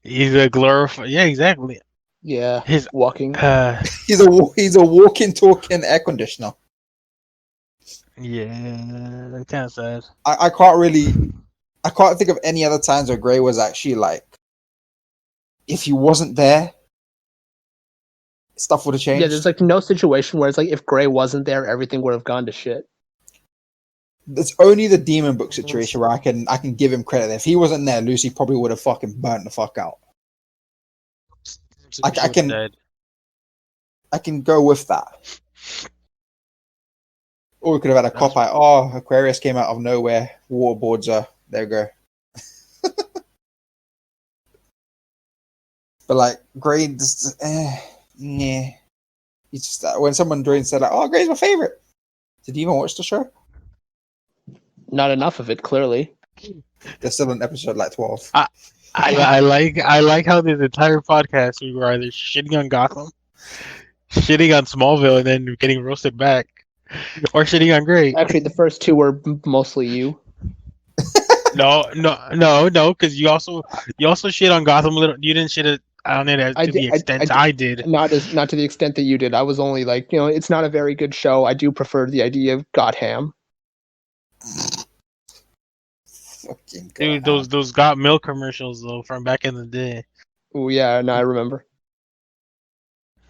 He's a glorified. Yeah, exactly. Yeah. His walking. He's a walking, talking air conditioner. Yeah, that's kind of sad. I can't think of any other times where Gray was actually like, if he wasn't there, stuff would have changed. Yeah, there's like no situation where it's like if Gray wasn't there, everything would have gone to shit. It's only the demon book situation where I can give him credit. If he wasn't there, Lucy probably would have fucking burnt the fuck out. I can go with that. Or we could have had a cop out. Oh, Aquarius came out of nowhere. Waterboards are there. We go. But like Gray, just yeah. He just when someone joined said like, "Oh, Gray's my favorite." Did you even watch the show? Not enough of it, clearly. They're still on episode like 12. I like how this entire podcast we were either shitting on Gotham, shitting on Smallville, and then getting roasted back, or shitting on Gray. Actually, the first two were mostly you. No, because you also shit on Gotham a little. You didn't shit on it to the extent I did. Not to the extent that you did. I was only like, it's not a very good show. I do prefer the idea of Gotham. Dude, those Got Milk commercials though from back in the day. Oh yeah, no, I remember.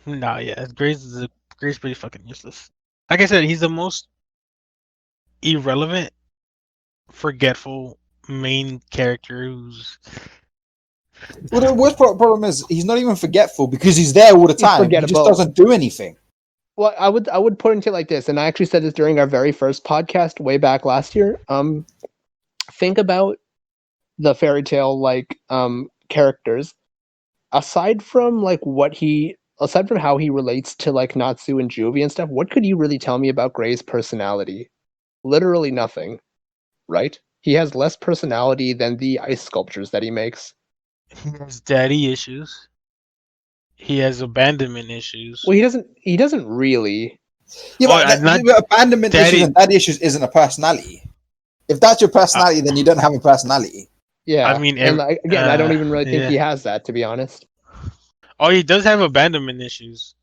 Nah, yeah, Gray's pretty fucking useless. Like I said, he's the most irrelevant, forgetful main character who's. Well, the worst problem is he's not even forgetful because he's there all the time. He just doesn't do anything. Well, I would put it like this, and I actually said this during our very first podcast way back last year. Think about the fairy tale characters. Aside from how he relates to like Natsu and Juvie and stuff, what could you really tell me about Gray's personality? Literally nothing, right? He has less personality than the ice sculptures that he makes. He has daddy issues. He has abandonment issues. Well, he doesn't. He doesn't really. Yeah, Well, but, not but abandonment daddy- issues and daddy issues isn't a personality. If that's your personality, then you don't have a personality. Yeah. I mean, and again, I don't even really think yeah. he has that, to be honest. Oh, he does have abandonment issues.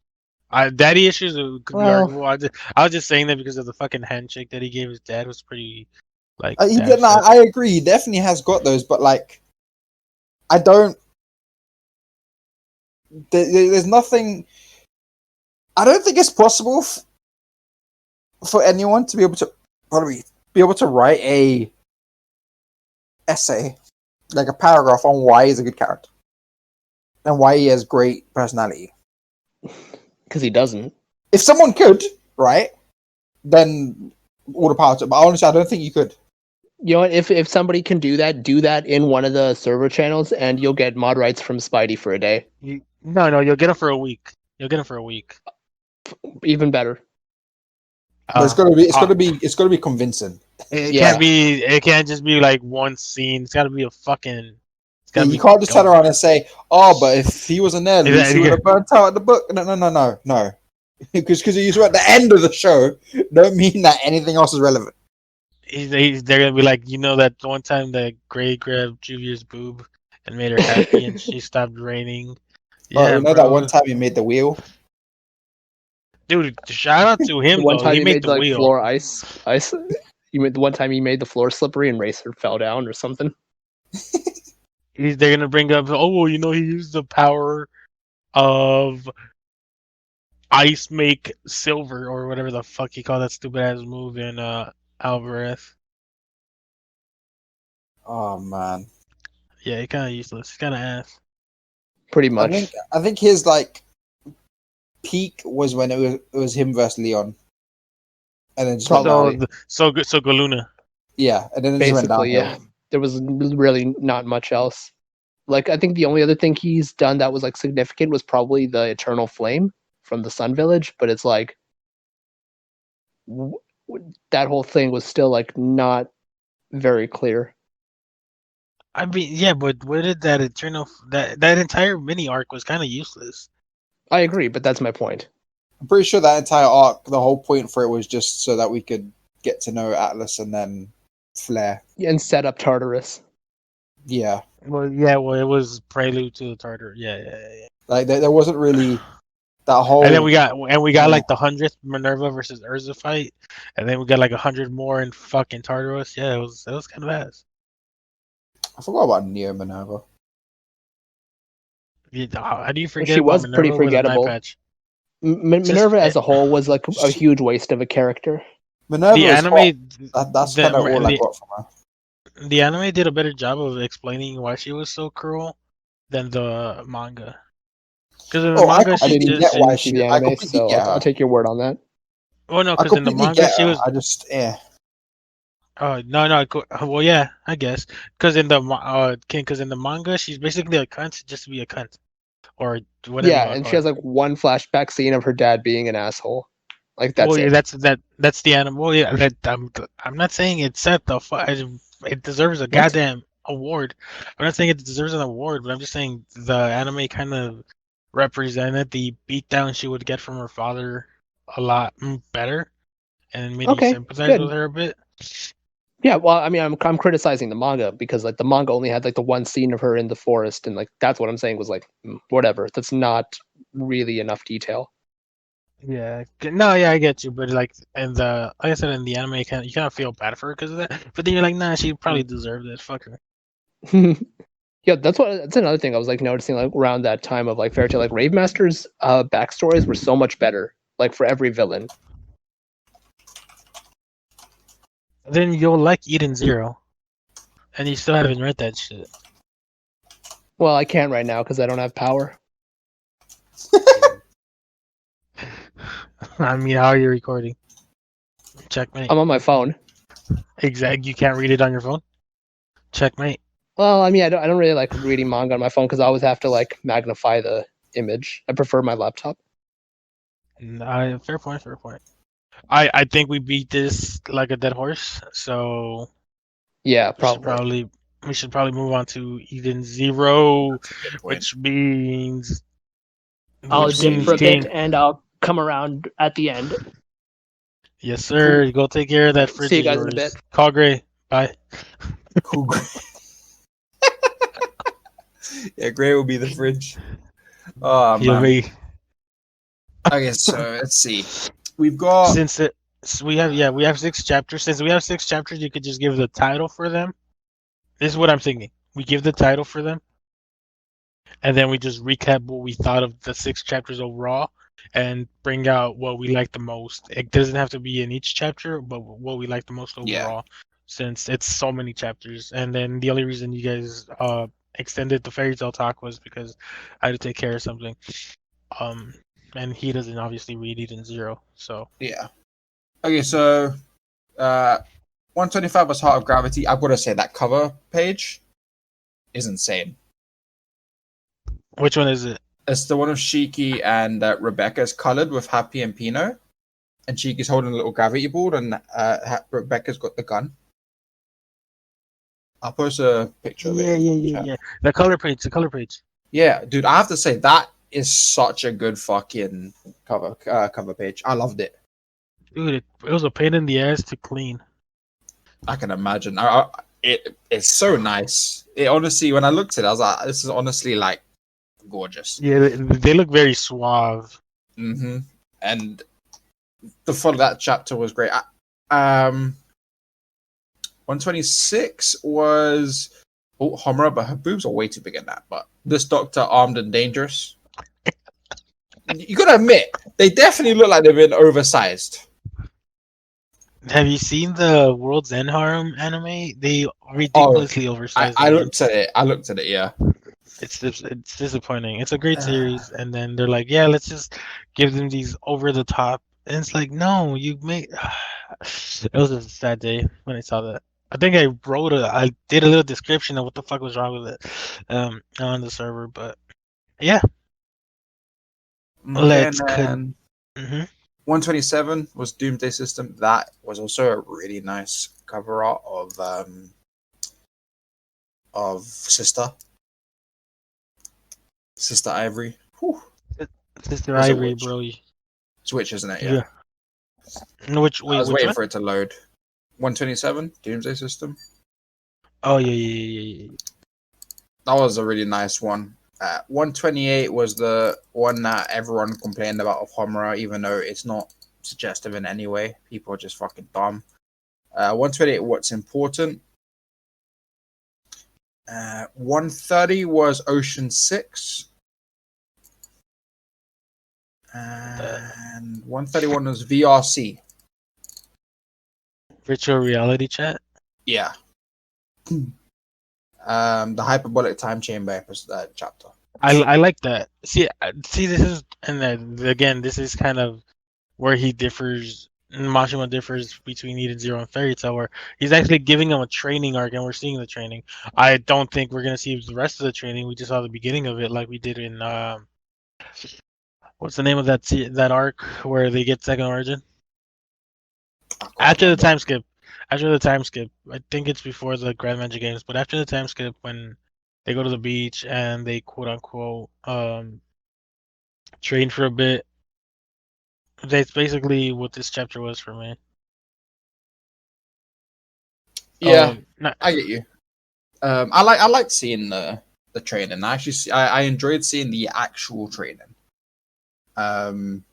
Daddy issues could be arguable. I was just saying that because of the fucking handshake that he gave his dad was pretty, like. I agree. He definitely has got those, but like, I don't. There's nothing. I don't think it's possible for anyone to be able to write a essay, like a paragraph on why he's a good character and why he has great personality. Because he doesn't. If someone could, right, then all the power to. But honestly, I don't think you could. You know what? If somebody can do that in one of the server channels, and you'll get mod rights from Spidey for a day. No, you'll get him for a week. Even better. But it's gotta be convincing. It can't just be like one scene. It's gotta be a fucking. You can't just turn around and say, "Oh, but if he wasn't there, Lucy would have burnt out at the book." No. Because you were at the end of the show, don't mean that anything else is relevant. They're gonna be like, you know, that one time that Gray grabbed Juvia's boob and made her happy, and she stopped raining. Yeah, that one time he made the wheel. Dude, shout out to him. One time he made the like wheel. Floor ice. You made the one time he made the floor slippery and Racer fell down or something. They're gonna bring up. Oh, well, you know, he used the power of ice make silver or whatever the fuck he called that stupid ass move in Alvarez. Oh man. Yeah, he kind of useless. He's kind of ass. Pretty much. I think his like peak was when it was him versus Leon, and then just so Galuna. Yeah, and then it just went downhill. Yeah. There was really not much else. Like, I think the only other thing he's done that was like significant was probably the Eternal Flame from the Sun Village, but it's like that whole thing was still like not very clear. I mean, yeah, but where did that that entire mini arc was kind of useless. I agree, but that's my point. I'm pretty sure that entire arc, the whole point for it was just so that we could get to know Atlas and then Flare. And set up Tartarus. Yeah. Well, it was prelude to the Tartar. Yeah. Like there wasn't really that whole. And then we got like the 100th Minerva versus Urza fight, and then we got like 100 more in fucking Tartarus. Yeah, it was kind of ass. I forgot about Neo Minerva. How do you forget? She was pretty forgettable. Minerva as a whole was like a huge waste of a character. Minerva the anime. That's kind of all I got from her. The anime did a better job of explaining why she was so cruel than the manga. Because in the manga, I didn't get why she the anime, so I'll take your word on that. Oh no, because in the manga she was. I just Oh no! Well, yeah, I guess because in the manga she's basically a cunt just to be a cunt, or whatever. Yeah, and she has like one flashback scene of her dad being an asshole. Like that's it. That's the anime. Well, yeah, I'm not saying it set the it deserves a goddamn award. I'm not saying it deserves an award, but I'm just saying the anime kind of represented the beatdown she would get from her father a lot better, and made you sympathize with her a bit. Yeah, well, I mean, I'm criticizing the manga because like the manga only had like the one scene of her in the forest, and like that's what I'm saying was like whatever. That's not really enough detail. Yeah, I get you, but like like I said, in the anime, you kind of feel bad for her because of that. But then you're like, nah, she probably deserved it. Fuck her. Yeah, that's another thing I was like noticing like around that time of like Fairy Tail, like Rave Master's backstories were so much better, like for every villain. Then you'll like Eden Zero, and you still haven't read that shit. Well, I can't right now because I don't have power. I mean, how are you recording? Checkmate. I'm on my phone. Exactly. You can't read it on your phone? Checkmate. Well, I mean, I don't really like reading manga on my phone because I always have to like magnify the image. I prefer my laptop. Fair point. I think we beat this like a dead horse, so yeah, probably. We should probably move on to Eden Zero, which means I'll Which dip means for a bit game. and I'll come around at the end. Yes, sir. Cool. Go take care of that fridge See you of guys in a yours. bit. Call Gray. Bye. Cool. Yeah, Gray will be the fridge. Oh He'll man. be Okay, so let's see. We've got since it. So we have 6 chapters. Since we have 6 chapters, you could just give the title for them. This is what I'm thinking. We give the title for them, and then we just recap what we thought of the 6 chapters overall, and bring out what we like the most. It doesn't have to be in each chapter, but what we like the most yeah. overall, since it's so many chapters. And then the only reason you guys extended the fairy tale talk was because I had to take care of something. And he doesn't obviously read Eden Zero, so Yeah. Okay, so 125 was Heart of Gravity. I've got to say that cover page is insane. which one is it? It's the one of Shiki and Rebecca. It's colored with Happy and Pino, and Shiki's holding a little gravity board, and Rebecca's got the gun. I'll post a picture of it. Yeah. The color page. Yeah, dude, I have to say that is such a good fucking cover page. I loved it. Dude, it was a pain in the ass to clean. I can imagine. It's so nice. It honestly, when I looked at it, I was like, this is honestly like gorgeous. Yeah, they look very suave. Mm-hmm. And the fun of that chapter was great. 126 was Homura, but her boobs are way too big in that. But this Doctor, Armed and Dangerous. You gotta admit, they definitely look like they've been oversized. Have you seen the World's End Harem anime? They ridiculously oversized. I looked at it. Yeah. It's disappointing. It's a great series, and then they're like, yeah, let's just give them these over the top, and it's like, no, you make. It was a sad day when I saw that. I think I did a little description of what the fuck was wrong with it, on the server, but yeah. Let's 127 was Doomsday System. That was also a really nice cover art of Sister Ivory. Whew. Sister Ivory, bro. Switch, isn't it? Yeah. No, I was waiting for it to load. 127 Doomsday System. Oh yeah. That was a really nice one. 128 was the one that everyone complained about of Homura, even though it's not suggestive in any way. People are just fucking dumb. 128, What's Important. 130 was Ocean 6. And 131 was VRC. Virtual reality chat. Yeah. The hyperbolic time chamber chapter. I like that. See, this is, and then again, this is kind of where Mashima differs between Eden Zero and Fairy Tail, where he's actually giving them a training arc, and we're seeing the training. I don't think we're gonna see the rest of the training. We just saw the beginning of it, like we did in what's the name of that arc where they get second origin? After the time skip, I think it's before the Grand Magic Games, but after the time skip, when they go to the beach and they quote unquote train for a bit. That's basically what this chapter was for me. Yeah, I get you. I liked seeing the training. I enjoyed seeing the actual training. And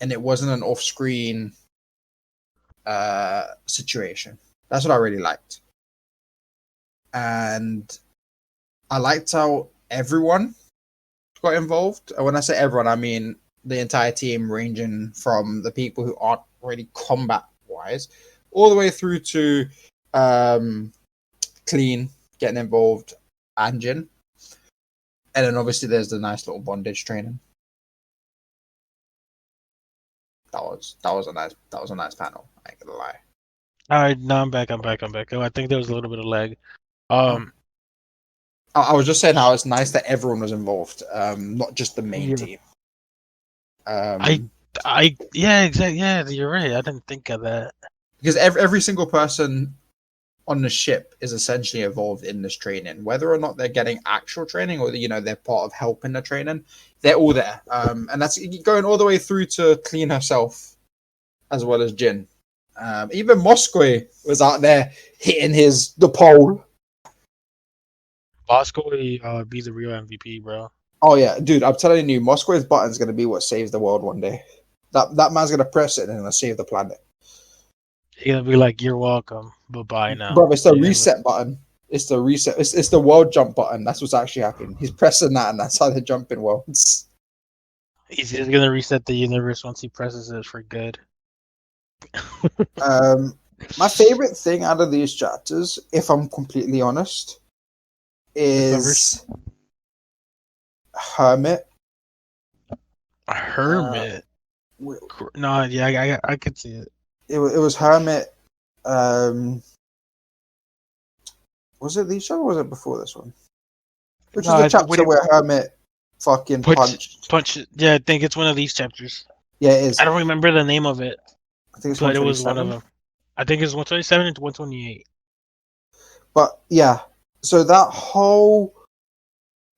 it wasn't an off-screen situation. That's what I really liked. And I liked how everyone got involved. And when I say everyone, I mean the entire team, ranging from the people who aren't really combat-wise, all the way through to Clean getting involved, and Jin. And then obviously there's the nice little bondage training. That was a nice panel. I ain't gonna lie. All right, now I'm back. Oh, I think there was a little bit of lag. I was just saying how it's nice that everyone was involved, not just the main team. Yeah, exactly. Yeah, you're right. I didn't think of that. Because every single person on the ship is essentially involved in this training. Whether or not they're getting actual training or they're part of helping the training, they're all there. And that's going all the way through to Clean herself, as well as Jin. Even Moskoy was out there hitting the pole. Moskoy be the real MVP, bro. Oh yeah, dude! I'm telling you, Moskoy's button is gonna be what saves the world one day. That man's gonna press it and gonna save the planet. He's gonna be like, "You're welcome, bye now." Bro, it's the reset button. It's the reset. It's the world jump button. That's what's actually happening. He's pressing that, and that's how they're jumping worlds. He's just gonna reset the universe once he presses it for good. My favorite thing out of these chapters, if I'm completely honest, is Hermit. Hermit. No, yeah, I could see it. It was Hermit. Was it these show or was it before this one? Which is the chapter where Hermit fucking punched. Yeah, I think it's one of these chapters. Yeah, it is. I don't remember the name of it. I think it's but it was one of them. I think it's 127 and 128. But yeah, so that whole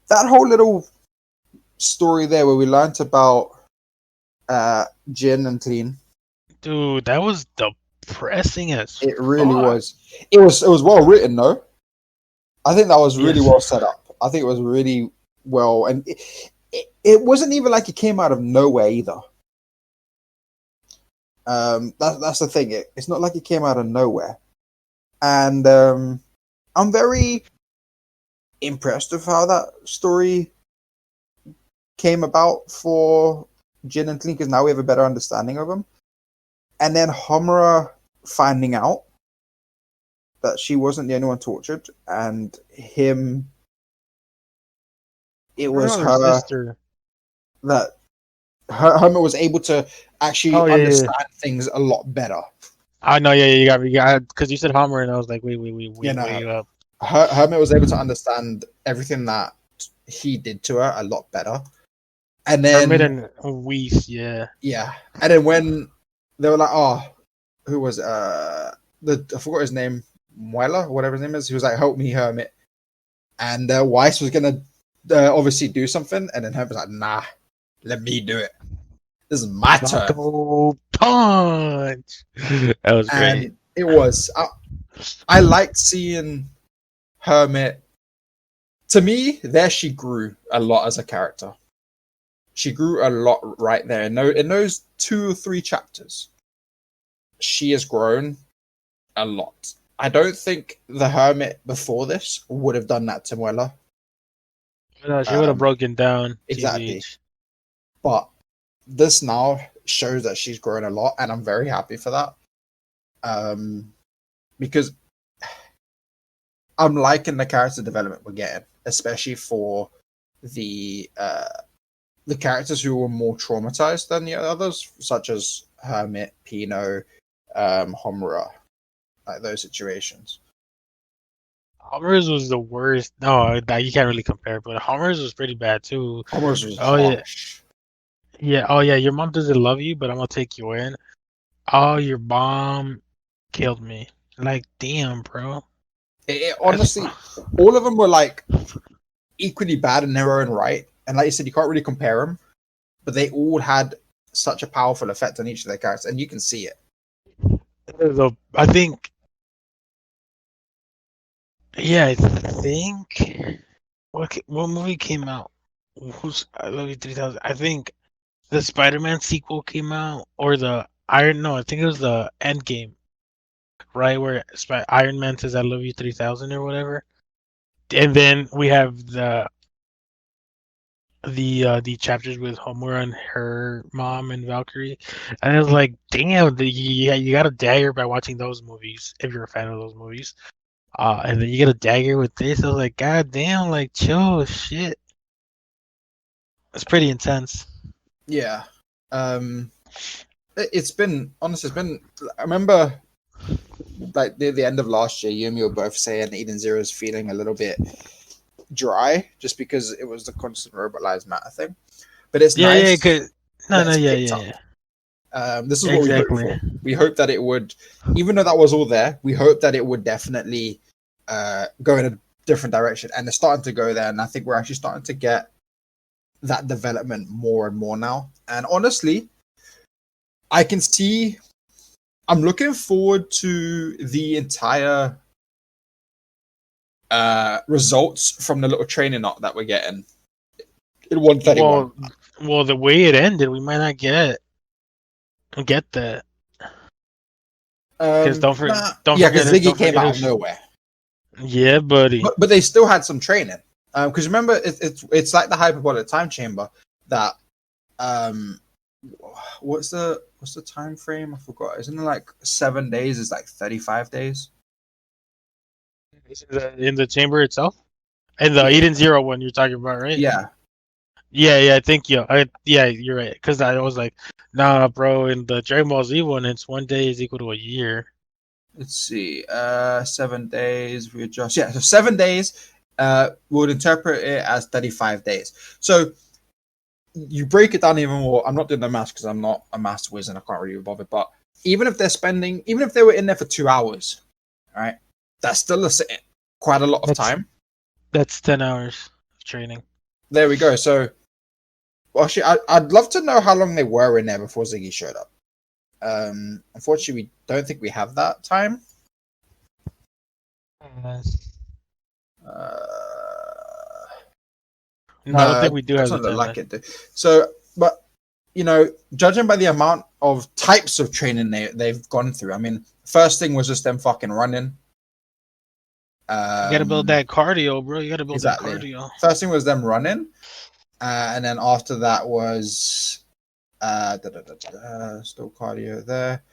little story there where we learnt about Jin and Clean. Dude, that was depressing as it really was. It was well written though. I think that was really well set up. I think it was really well, and it wasn't even like it came out of nowhere either. That's the thing. It's not like it came out of nowhere, and I'm very impressed with how that story came about for Jin and Clean, because now we have a better understanding of them. And then Homura finding out that she wasn't the only one tortured, and him, it was her sister. That Homura was able to actually understand things a lot better. I know, you got me, because you said Homura, and I was like, wait up. Hermit was able to understand everything that he did to her a lot better. And then Hermit and Whis, yeah. And then when they were like, oh, who was I forgot his name, Muela, whatever his name is. He was like, help me, Hermit. And Weiss was gonna obviously do something, and then Hermit was like, nah, let me do it. This is my turn. Punch. That was great. And it was. I liked seeing Hermit. To me, there she grew a lot as a character. She grew a lot right there. In those 2 or 3 chapters, she has grown a lot. I don't think the Hermit before this would have done that to Muela. No, she would have broken down. Exactly. But this now shows that she's grown a lot, and I'm very happy for that. Because I'm liking the character development we're getting, especially for the characters who were more traumatized than the others, such as Hermit, Pino, Homura, like those situations. Homura's was the worst. No, you can't really compare, but Homura's was pretty bad too. Homura's was harsh. Yeah. Your mom doesn't love you, but I'm gonna take you in. Oh, your mom killed me. Like, damn, bro. Honestly, all of them were like equally bad in their own right. And like you said, you can't really compare them, but they all had such a powerful effect on each of their characters, and you can see it. I think. Yeah, I think. What movie came out? I Love You 3000. I think the Spider-Man sequel came out, or I think it was the Endgame, right, where Iron Man says "I love you 3000" or whatever, and then we have the chapters with Homura and her mom and Valkyrie, and it was like, damn, you got a dagger by watching those movies if you're a fan of those movies, and then you get a dagger with this. I was like, god damn, like, chill, shit. It's pretty intense. Yeah. It's been honestly. I remember, like the end of last year, you and me were both saying Eden Zero is feeling a little bit dry, just because it was the constant Robot Lives Matter thing. But it's nice. Yeah. This is what we hope for. We hope that it would, even though that was all there, we hope that it would definitely go in a different direction. And it's starting to go there. And I think we're actually starting to get that development more and more now. And honestly, I can see, I'm looking forward to the entire results from the little training arc that we're getting in 131. Well, the way it ended, we might not get that. Because don't forget, because Ziggy came out of nowhere. Yeah, buddy. But they still had some training. Because remember, it's like the hyperbolic time chamber that what's the time frame? I forgot. Isn't it like 7 days? Is like 35 days. In the chamber itself, and the Eden Zero one you're talking about, right? Yeah. I think you're right. Because I was like, nah, bro. In the Dragon Ball Z one, it's 1 day is equal to a year. Let's see. 7 days. We adjust. Yeah, so 7 days. We would interpret it as 35 days. So you break it down even more. I'm not doing the math because I'm not a math whiz and I can't really bother. But even if they were in there for 2 hours, all right, that's still quite a lot of time. That's 10 hours of training. There we go. So, actually, I'd love to know how long they were in there before Ziggy showed up. Unfortunately, we don't think we have that time. No, I don't think we do have the time. Like it. So, but judging by the amount of types of training they've gone through, I mean, first thing was just them fucking running. You gotta build that cardio, bro. You gotta build that cardio. First thing was them running, and then after that was still cardio there,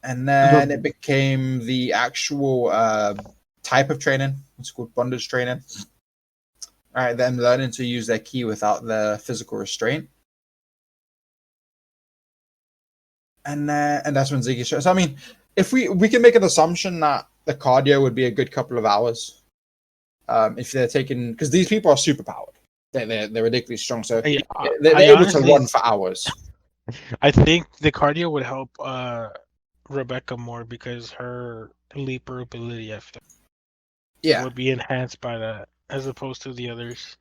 and then it became the actual type of training. It's called bondage training. All right, them learning to use their ki without the physical restraint, and that's when Ziggy shows. So, I mean, if we can make an assumption that the cardio would be a good couple of hours, if they're taking, because these people are super powered, they're ridiculously strong, so they're able to run for hours. I think the cardio would help Rebecca more because her leaper ability, would be enhanced by that as opposed to the others.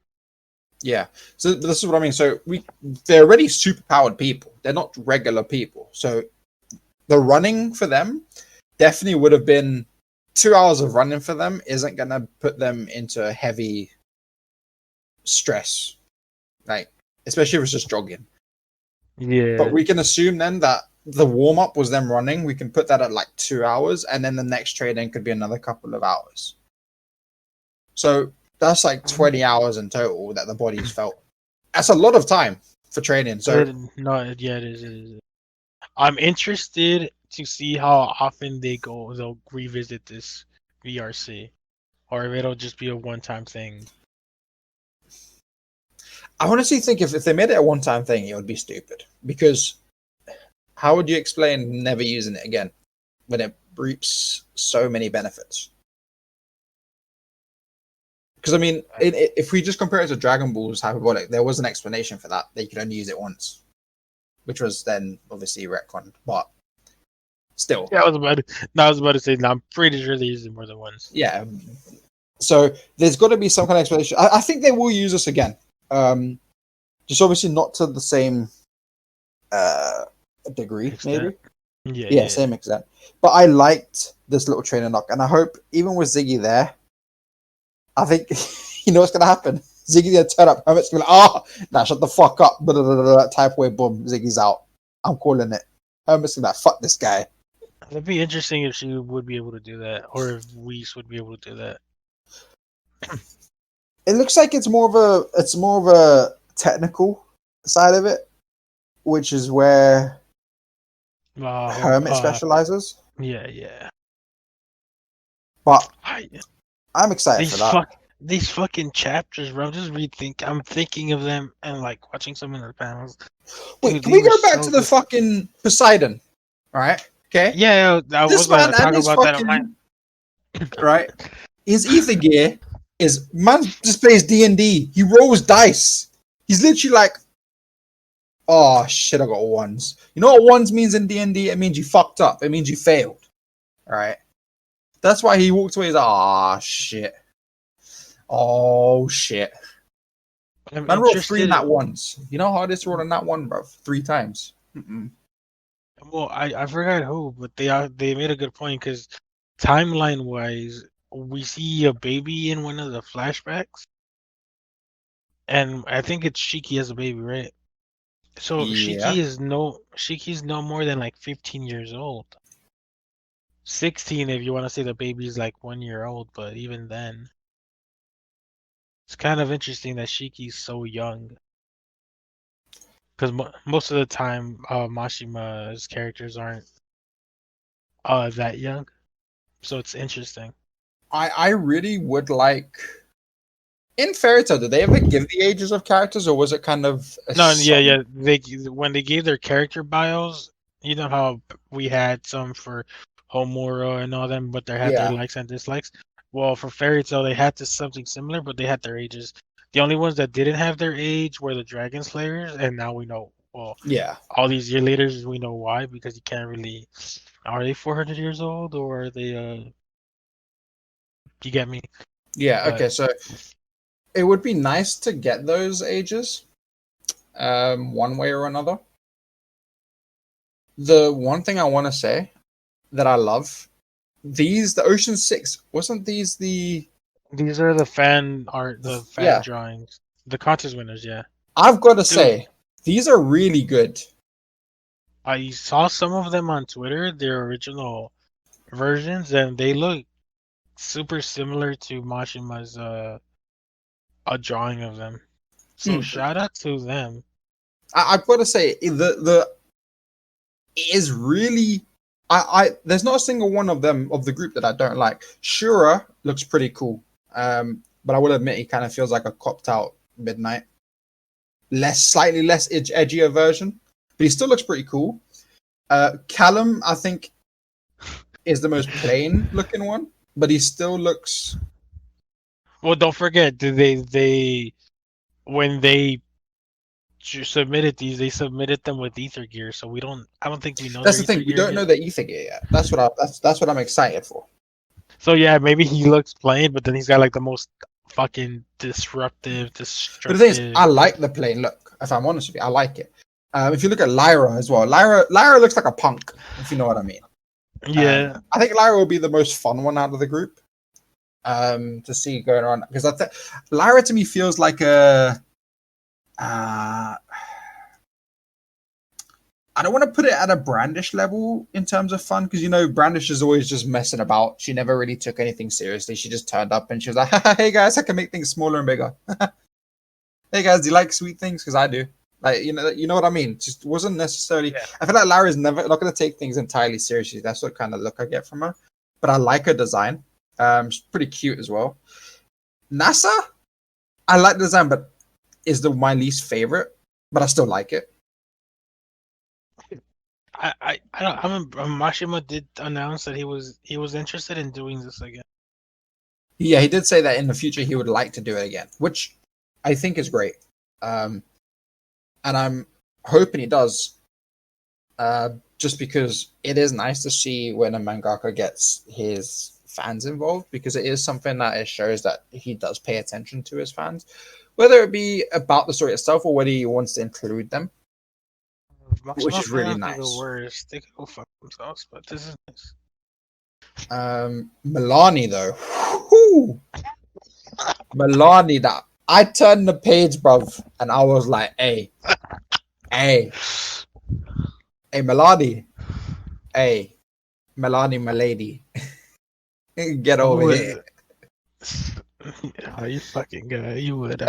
Yeah, so this is what I mean. So they're already super powered people. They're not regular people. So the running for them definitely would have been 2 hours of running for them isn't going to put them into heavy stress, like especially if it's just jogging. Yeah. But we can assume then that the warm up was them running. We can put that at like 2 hours, and then the next training could be another couple of hours. So that's like 20 hours in total that the body's felt. That's a lot of time for training. So it is. I'm interested to see how often they'll revisit this VRC, or if it'll just be a one-time thing. I honestly think if they made it a one-time thing, it would be stupid. Because how would you explain never using it again when it reaps so many benefits? Because, I mean, if we just compare it to Dragon Ball's hyperbolic, there was an explanation for that. They could only use it once, which was then obviously retconned. But still. Yeah, I was about to say, no, I'm pretty sure they use it more than once. Yeah. So there's got to be some kind of explanation. I think they will use this again. Just obviously not to the same degree, extent. Maybe. Yeah, same extent. But I liked this little training arc, and I hope even with Ziggy there, I think you know what's gonna happen. Ziggy's gonna turn up. Hermit's gonna be like, nah, shut the fuck up. Blah, blah, blah, blah, type way, boom. Ziggy's out. I'm calling it. Hermit's gonna be like, fuck this guy. It'd be interesting if she would be able to do that, or if Whis would be able to do that. It looks like it's more of a technical side of it, which is where Hermit specializes. Yeah. But I'm excited for that. These fucking chapters, bro. I'm thinking of them and like watching some of the panels. Wait, can we go back to the fucking Poseidon? All right. Okay. Yeah, I was going to talk about that. Right. His ether gear is man just plays D&D. He rolls dice. He's literally like Oh shit! I got ones. You know what ones means in D&D? It means you fucked up. It means you failed. All right. That's why he walked away. He's like, oh shit. Oh shit. I'm Man rolled 3 interested. nat ones. You know how hard it is to roll a nat 1, bro? 3 times. Well, I forgot who, but they made a good point because timeline wise, we see a baby in one of the flashbacks, and I think it's Shiki as a baby, right? So Yeah. Shiki's no more than like 15 years old. 16 if you want to say the baby's like 1 year old, but even then, it's kind of interesting that Shiki's so young. Because most of the time, Mashima's characters aren't that young, so it's interesting. I really would like. In Fairy Tail, did they ever give the ages of characters, or was it kind of No, yeah. When they gave their character bios, you know how we had some for Homura and all them, but they had their Yeah. likes and dislikes. Well, for Fairy Tail, they had something similar, but they had their ages. The only ones that didn't have their age were the Dragon Slayers, and now we know. Well, Yeah. all these years later, we know why, because you can't really. Are they 400 years old, or are they? You get me? Yeah. But Okay. So it would be nice to get those ages, one way or another. The one thing I want to say that I love the Ocean 6, wasn't these the. these are the fan art, the fan Yeah, drawings, the contest winners. Yeah, I've got to dude. say these are really good. I saw some of them on Twitter, their original versions, and they look super similar to Mashima's a drawing of them. So shout out to them. I've got to say the it is really. I there's not a single one of them of the group that I don't like. Shura looks pretty cool, but I will admit he kind of feels like a copped out Midnight, slightly less edgier version, but he still looks pretty cool. Callum, I think, is the most plain looking one, but he still looks. Well, don't forget, they when they submitted these, they submitted them with Ether Gear, so we don't. I don't think we know That's their the Ether thing. We Gear don't know yet. the ether gear yet. That's what I'm excited for. So yeah, maybe he looks plain, but then he's got like the most fucking disruptive, But the thing is, I destructive. like the plain look. If I'm honest with you, I like it. If you look at Lyra as well, Lyra looks like a punk. If you know what I mean. Yeah. I think Lyra will be the most fun one out of the group. To see going on, because Lyra to me feels like a. I don't want to put it at a Brandish level in terms of fun, because Brandish is always just messing about. She never really took anything seriously. She just turned up and she was like, "Hey guys, I can make things smaller and bigger." Hey guys, do you like sweet things? Because I do. Like you know what I mean. Just wasn't necessarily. Yeah. I feel like Lyra's never not going to take things entirely seriously. That's what kind of look I get from her. But I like her design. She's pretty cute as well. NASA, I like the design, but is my least favorite. But I still like it. I don't. Mashima did announce that he was interested in doing this again. Yeah, he did say that in the future he would like to do it again, which I think is great. And I'm hoping he does. Just because it is nice to see when a mangaka gets his fans involved, because it is something that it shows that he does pay attention to his fans, whether it be about the story itself or whether he wants to include them, which is really nice. The worst. They can go fuck themselves, but this is nice. Milani though, Milani, that I turned the page, bruv, and I was like, hey, Milani, hey, Milani, my lady, get over here. Oh, you fucking guy, you would.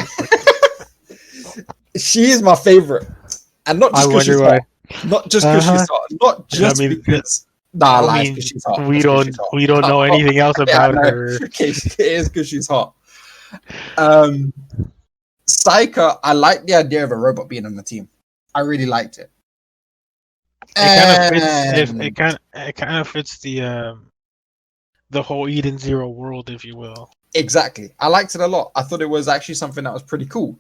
She's my favorite, and not just because she's hot. Not just because she's hot. Not just because. Nah, lies because she's hot. We don't know anything else about her. Okay, it is because she's hot. Saika, I like the idea of a robot being on the team. I really liked it. It kind of fits the whole Eden Zero world, if you will. Exactly. I liked it a lot. I thought it was actually something that was pretty cool.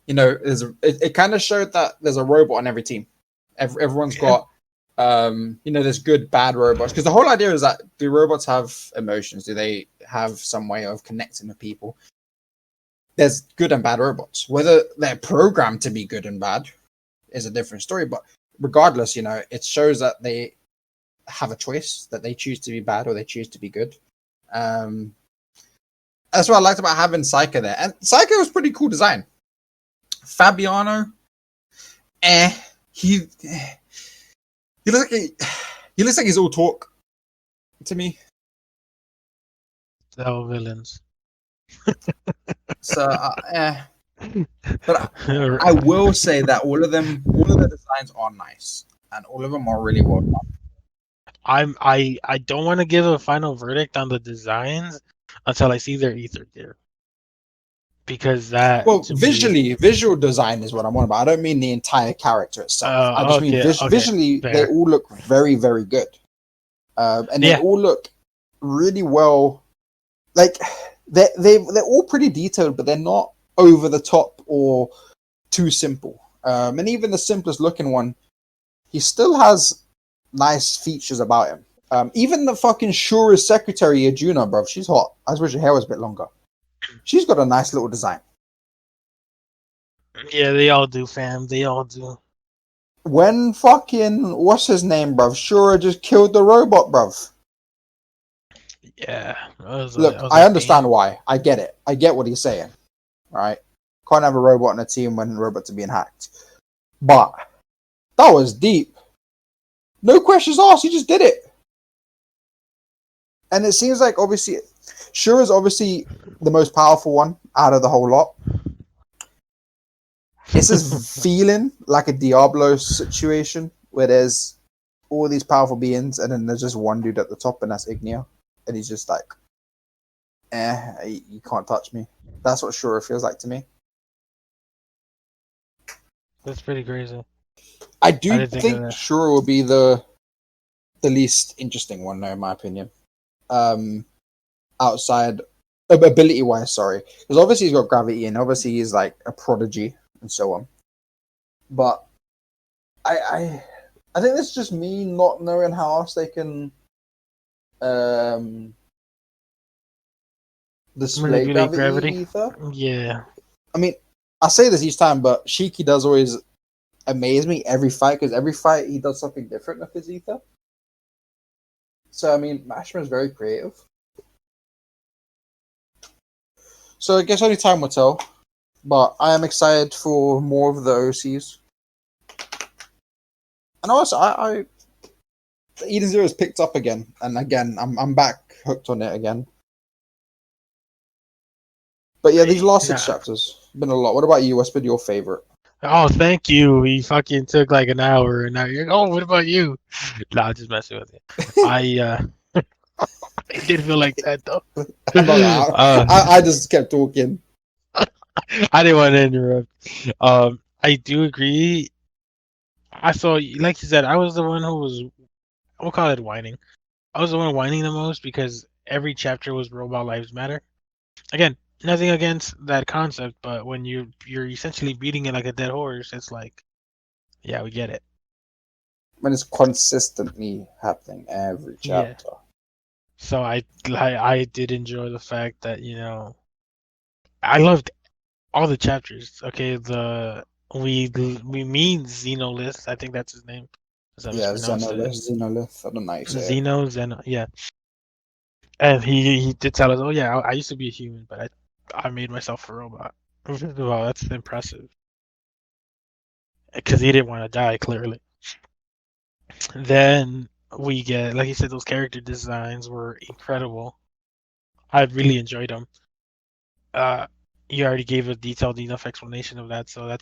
it kind of showed that there's a robot on every team. Everyone's got, there's good, bad robots. Because the whole idea is that, do robots have emotions? Do they have some way of connecting with people? There's good and bad robots. Whether they're programmed to be good and bad is a different story. But regardless, it shows that they have a choice, that they choose to be bad or they choose to be good. That's what I liked about having Psycho there. And Psycho was pretty cool design. Fabiano, he looks like he's all talk to me. The whole villains. So, but I will say that all of the designs are nice, and all of them are really well done. I don't want to give a final verdict on the designs until I see their ether gear. Because visual design is what I'm on about. I don't mean the entire character itself. I just mean visually, fair. They all look very, very good. And they all look really well. Like, they're all pretty detailed, but they're not over the top or too simple. And even the simplest looking one, he still has nice features about him. Even the fucking Shura's secretary, Ajuna, bro, she's hot. I just wish her hair was a bit longer. She's got a nice little design. Yeah, they all do, fam. They all do. When fucking, what's his name, bruv? Shura just killed the robot, bruv. Yeah. Look, I understand why. I get it. I get what he's saying. Right? Can't have a robot in a team when robots are being hacked. But that was deep. No questions asked. He just did it. And it seems like, obviously, Shura's obviously the most powerful one out of the whole lot. This is feeling like a Diablo situation where there's all these powerful beings and then there's just one dude at the top, and that's Igneo. And he's just like, you can't touch me. That's what Shura feels like to me. That's pretty crazy. I think Shura will be the least interesting one, though, in my opinion. Outside ability wise, sorry, because obviously he's got gravity and obviously he's like a prodigy and so on. But I think it's just me not knowing how else they can display gravity. Ether. Yeah. I mean, I say this each time, but Shiki does always amaze me every fight, because every fight he does something different with his ether. So I mean, Mashima is very creative. So I guess only time will tell, but I am excited for more of the OCs. And also, Eden Zero is picked up again, and again, I'm back hooked on it again. But yeah, these last 6 chapters have been a lot. What about you? What's been your favorite? Oh, thank you. We fucking took like an hour, and now you're. Oh, what about you? Nah, just messing with you. It did feel like that though. I just kept talking. I didn't want to interrupt. I do agree. I saw, like you said, I was the one who was, we'll call it whining. I was the one whining the most because every chapter was Robot Lives Matter. Again, nothing against that concept, but when you're essentially beating it like a dead horse, it's like, yeah, we get it. When it's consistently happening every chapter. Yeah. So I did enjoy the fact that, I loved all the chapters. Okay, we meet Xenolith. I think that's his name. Yeah, Xenolith. I don't know how you say Xeno, yeah. And he did tell us, oh yeah, I used to be a human, but I made myself a robot. First of all, that's impressive. Because he didn't want to die, clearly. Then we get, like you said, those character designs were incredible. I really enjoyed them. You already gave a detailed enough explanation of that, so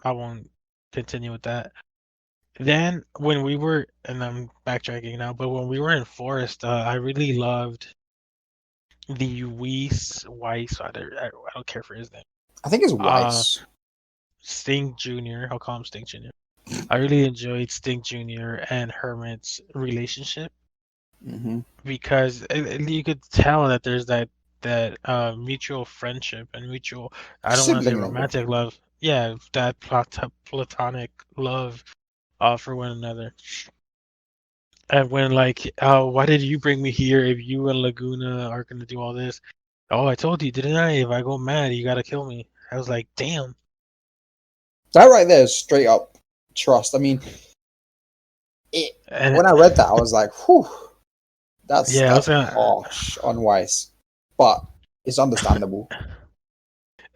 I won't continue with that. Then when we were, and I'm backtracking now, but when we were in Forest, I really loved the Weiss. I don't care for his name. I think it's Weiss. Sting Jr. I'll call him Sting Jr. I really enjoyed Sting Jr. and Hermit's relationship because you could tell that there's that mutual friendship and mutual, I don't want to say romantic love. that platonic love for one another. And when like, why did you bring me here if you and Laguna are gonna do all this? Oh, I told you, didn't I? If I go mad, you gotta kill me. I was like, damn. That right there is straight up trust. I mean, And when I read that, I was like, whew, that's yeah, I was gonna, harsh on Weiss. But it's understandable.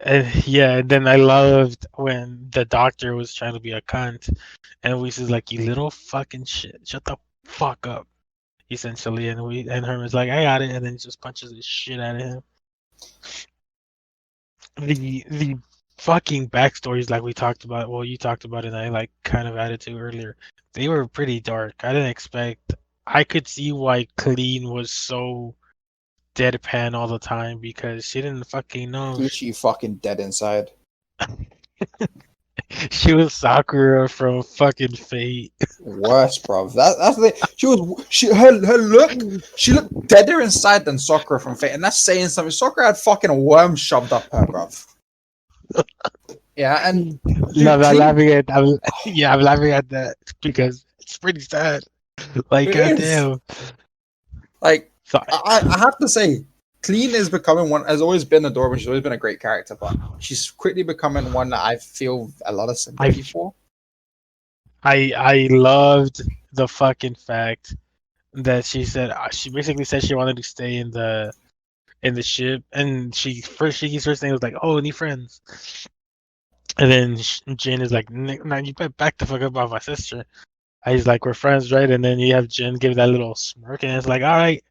and yeah, and then I loved when the doctor was trying to be a cunt, and Weiss is like, you little fucking shit, shut the fuck up, essentially. And Herman's like, I got it, and then he just punches the shit out of him. The fucking backstories, like we talked about, well, you talked about, and I like kind of added to earlier, they were pretty dark. I didn't expect. I could see why Clean was so deadpan all the time because she didn't fucking know. Literally fucking dead inside. She was Sakura from fucking Fate. Worse, bro. That's the her look. She looked deader inside than Sakura from Fate, and that's saying something. Sakura had fucking worms shoved up her, bro. Yeah, and No, I'm laughing at. I'm laughing at that because it's pretty sad. Like, goddamn. Like, So, I have to say, Clean is becoming one. Has always been adorable. She's always been a great character, but she's quickly becoming one that I feel a lot of sympathy for. I loved the fucking fact that she basically said she wanted to stay in the ship, and Shiki's first thing was like, "Oh, any friends?" And then Jin is like, "No, you better back the fuck up off my sister." And he's like, "We're friends, right?" And then you have Jin give that little smirk, and it's like, "All right,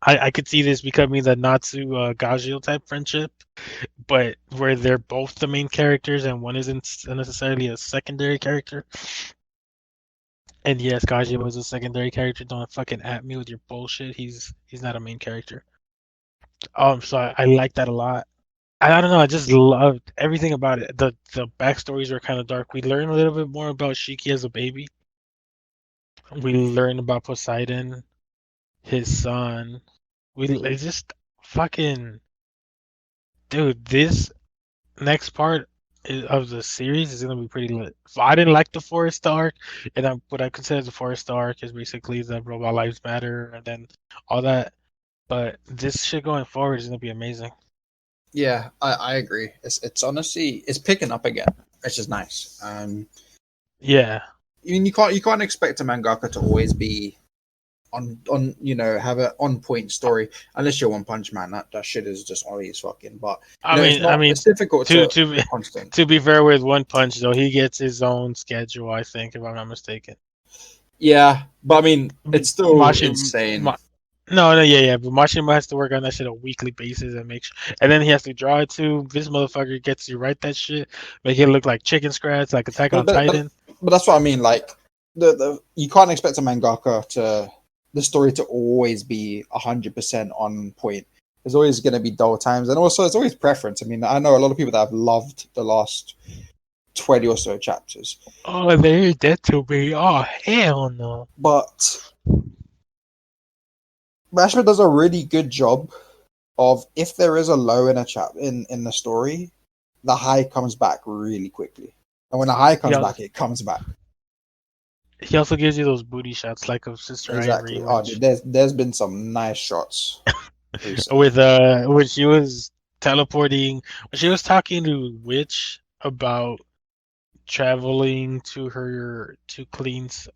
I could see this becoming the Natsu Gajio type friendship, but where they're both the main characters and one isn't necessarily a secondary character." And yes, Gajio was a secondary character. Don't fucking at me with your bullshit. He's not a main character. So I like that a lot. I don't know. I just loved everything about it. The backstories were kind of dark. We learn a little bit more about Shiki as a baby. We learn about Poseidon, his son. It's just fucking dude. This next part of the series is gonna be pretty lit. So I didn't like the Forest arc, and what I consider the Forest arc is basically the Robot Lives Matter and then all that. But this shit going forward is gonna be amazing. Yeah, I agree. It's honestly it's picking up again, which is nice. Yeah. I mean, you can't expect a mangaka to always be on have an on point story unless you're One Punch Man. That shit is just always fucking. But it's difficult to constant. To be fair with One Punch though, he gets his own schedule. I think, if I'm not mistaken. Yeah, but I mean, it's still insane. Yeah, but Mashima has to work on that shit on a weekly basis and then he has to draw it too. This motherfucker gets to write that shit, make it look like chicken scratch, like Attack on Titan. But that's what I mean. Like the you can't expect a mangaka to the story to always be 100% on point. There's always going to be dull times, and also it's always preference. I mean, I know a lot of people that have loved the last 20 or so chapters. Oh, they're dead to me. Oh, hell no. But Mashima does a really good job of, if there is a low in a in the story, the high comes back really quickly. And when the high comes back, it comes back. He also gives you those booty shots like of Sister Exactly. Irene. There's been some nice shots. With when she was teleporting, when she was talking to Witch about traveling to Klein's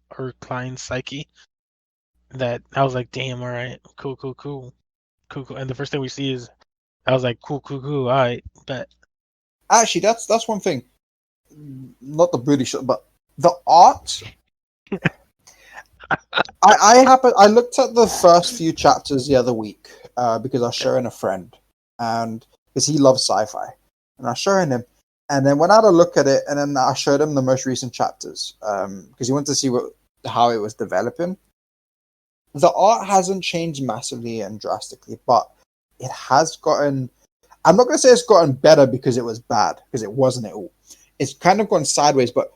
psyche, that I was like, damn, all right, cool. And the first thing we see is, I was like, cool, all right, bet. Actually, that's one thing. Not the booty shot, but the art. I looked at the first few chapters the other week because I was showing a friend, and because he loves sci-fi, and I was showing him, and then went out to look at it, and then I showed him the most recent chapters because he wanted to see how it was developing. The art hasn't changed massively and drastically, but it has gotten. I'm not going to say it's gotten better because it was bad, because it wasn't at all. It's kind of gone sideways, but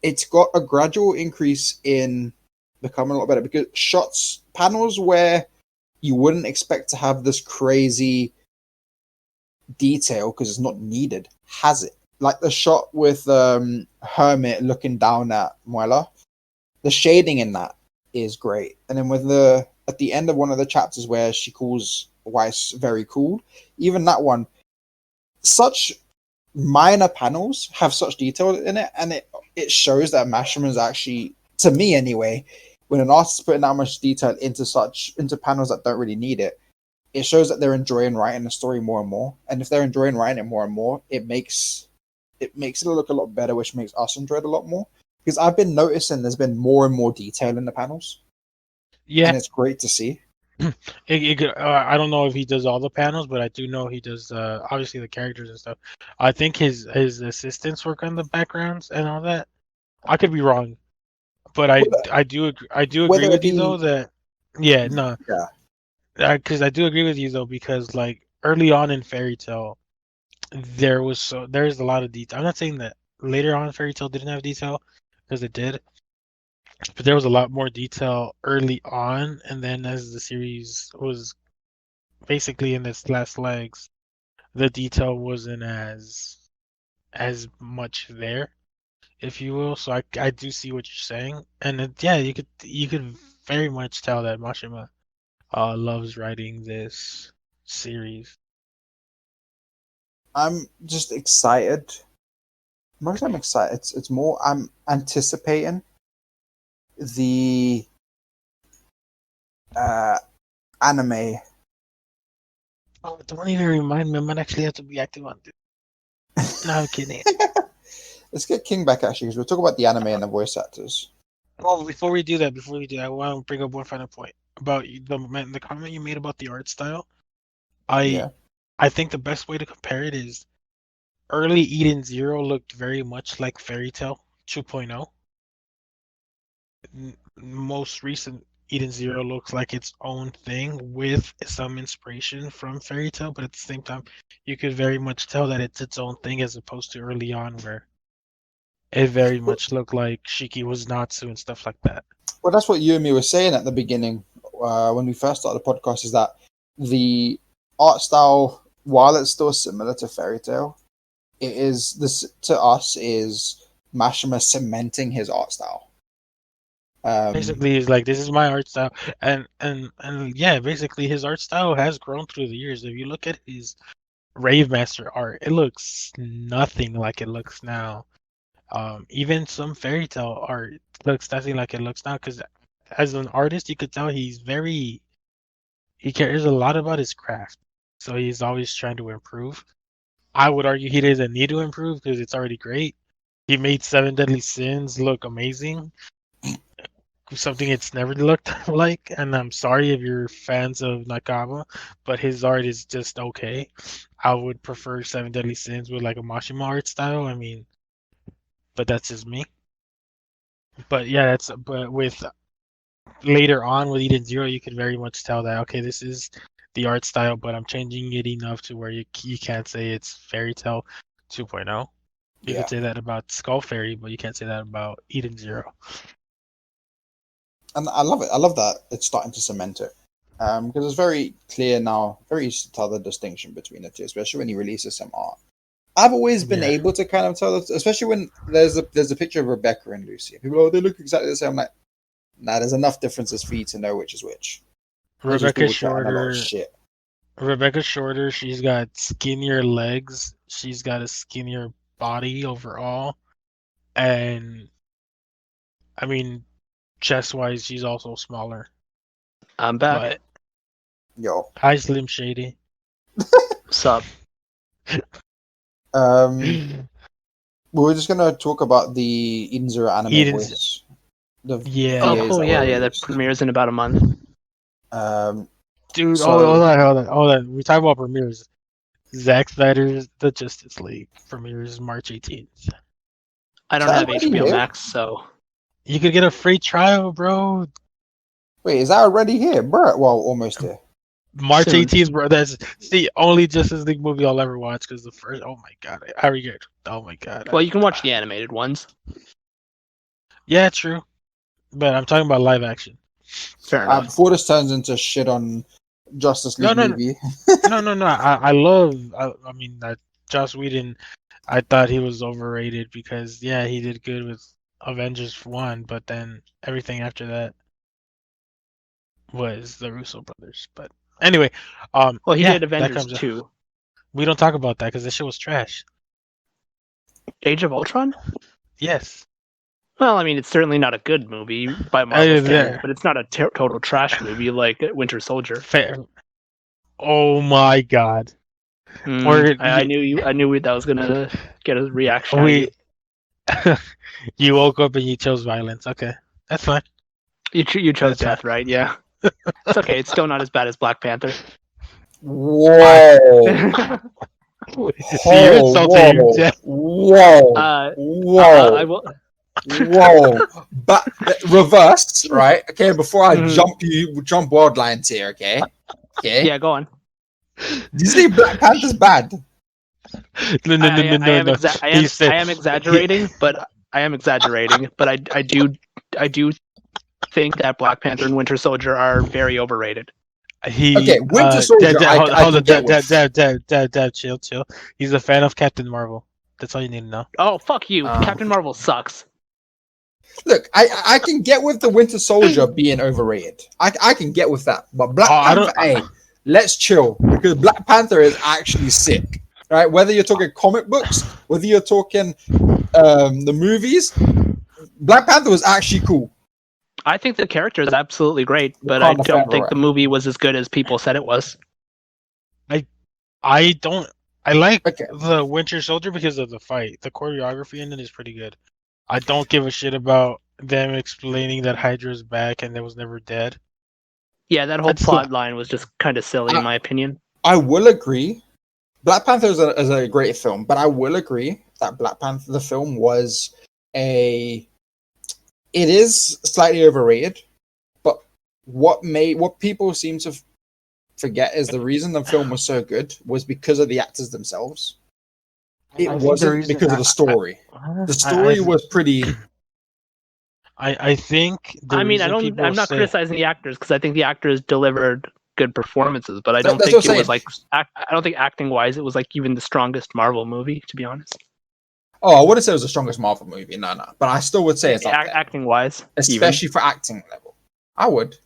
it's got a gradual increase in becoming a lot better, because panels where you wouldn't expect to have this crazy detail because it's not needed, has it. like the shot with Hermit looking down at Muela, the shading in that is great. And then with at the end of one of the chapters where she calls Weiss very cool, even that one, such minor panels have such detail in it, and it shows that Mashima is actually, to me anyway, when an artist is putting that much detail into panels that don't really need it, it shows that they're enjoying writing the story more and more. And if they're enjoying writing it more and more, it makes it look a lot better, which makes us enjoy it a lot more. Because I've been noticing there's been more and more detail in the panels. Yeah, and it's great to see. I don't know if he does all the panels, but I do know he does obviously the characters and stuff. I think his assistants work on the backgrounds and all that. I could be wrong, but I do agree with you though that no, because I do agree with you though, because like early on in Fairy Tail there's a lot of detail. I'm not saying that later on Fairy Tail didn't have detail, because it did, but there was a lot more detail early on, and then as the series was basically in its last legs, the detail wasn't as much there, if you will. So I do see what you're saying, and you could very much tell that Mashima loves writing this series. I'm just excited. Mostly I'm excited. It's more I'm anticipating the anime. Oh, don't even remind me. I might actually have to be active on this. No, I'm kidding. Let's get King back actually, because we'll talk about the anime and the voice actors. Well, before we do that, I want to bring up one final point about the comment you made about the art style. I think the best way to compare it is early Eden Zero looked very much like Fairy Tail 2.0. Most recent Eden Zero looks like its own thing with some inspiration from Fairy Tail, but at the same time, you could very much tell that it's its own thing, as opposed to early on where it very much looked like Shiki was Natsu and stuff like that. Well, that's what you and me were saying at the beginning when we first started the podcast, is that the art style, while it's still similar to Fairy Tail, it is this to us is Mashima cementing his art style. Basically, he's like, this is my art style, and yeah, basically his art style has grown through the years. If you look at his Rave Master art, it looks nothing like it looks now. Even some Fairy Tail art looks nothing like it looks now, because as an artist, you could tell he cares a lot about his craft, so he's always trying to improve. I would argue he doesn't need to improve because it's already great. He made Seven Deadly Sins look amazing, something it's never looked like. And I'm sorry if you're fans of Nakama, but his art is just okay. I would prefer Seven Deadly Sins with like a Mashima art style. I mean, but that's just me. But yeah, but with later on with Eden Zero, you could very much tell that, okay, this is the art style, but I'm changing it enough to where you can't say it's Fairy Tail 2.0. You could say that about Skull Fairy, but you can't say that about Eden Zero. And I love it. I love that it's starting to cement it. Because it's very clear now, very easy to tell the distinction between the two, especially when he releases some art. I've always been able to kind of tell, especially when there's a picture of Rebecca and Lucy. People they look exactly the same. I'm like, nah, there's enough differences for you to know which is which. Rebecca's shorter. Rebecca's shorter. She's got skinnier legs. She's got a skinnier body overall. And I mean, chest wise, she's also smaller. I'm back. Yo. Hi, Slim Shady. Sup? We're just gonna talk about the Eden Zero anime voice. That premieres in about a month. Dude, hold on. We talk about premieres. Zack Snyder's The Justice League premieres March 18th. I don't have HBO Max, so you could get a free trial, bro. Wait, is that already here, bro? Well, almost here. March 18th, bro. That's the only Justice League movie I'll ever watch, because the first, oh my god, I regret. Oh my god. Well, you can watch the animated ones. Yeah, true. But I'm talking about live action. Fair enough. Before this turns into shit on Justice League movie. No. I mean, that Joss Whedon I thought he was overrated because he did good with Avengers 1, but then everything after that was the Russo brothers. But anyway, Well, he did that Avengers comes. 2. We don't talk about that because the show was trash. Age of Ultron? Yes. Well, I mean, it's certainly not a good movie by Marvel standards, but it's not a total trash movie like Winter Soldier. Fair. Oh my God. I knew that was gonna get a reaction out of you. You woke up and you chose violence. Okay, that's fine. You chose death, right? Yeah. It's okay. It's still not as bad as Black Panther. Whoa. See, you're insulting him, Jeff. Whoa. I will. Whoa. But reverse, right? Okay, before I jump world lines here, okay? Okay. Yeah, go on. Do you think Black Panther's bad? No. I am exaggerating, but I do think that Black Panther and Winter Soldier are very overrated. Winter Soldier. Chill. He's a fan of Captain Marvel. That's all you need to know. Oh, fuck you! Captain Marvel sucks. Look, I can get with the Winter Soldier being overrated. I can get with that, but Black Panther, let's chill because Black Panther is actually sick, right? Whether you're talking comic books, whether you're talking the movies, Black Panther was actually cool. I think the character is absolutely great, but I don't think the movie was as good as people said it was. I like the Winter Soldier because of the fight. The choreography in it is pretty good. I don't give a shit about them explaining that Hydra's back and that was never dead. Yeah, that whole plot line was just kind of silly, in my opinion. I will agree. Black Panther is a great film, but I will agree that Black Panther, the film, it is slightly overrated, but what people seem to forget is the reason the film was so good was because of the actors themselves. It wasn't because of the story. The story was pretty. I think. I'm not criticizing the actors because I think the actors delivered good performances, but I don't think it was like. I don't think acting wise it was like even the strongest Marvel movie, to be honest. Oh, I wouldn't say it was the strongest Marvel movie. No. But I still would say it's up there. Acting-wise. Especially for acting level. I would.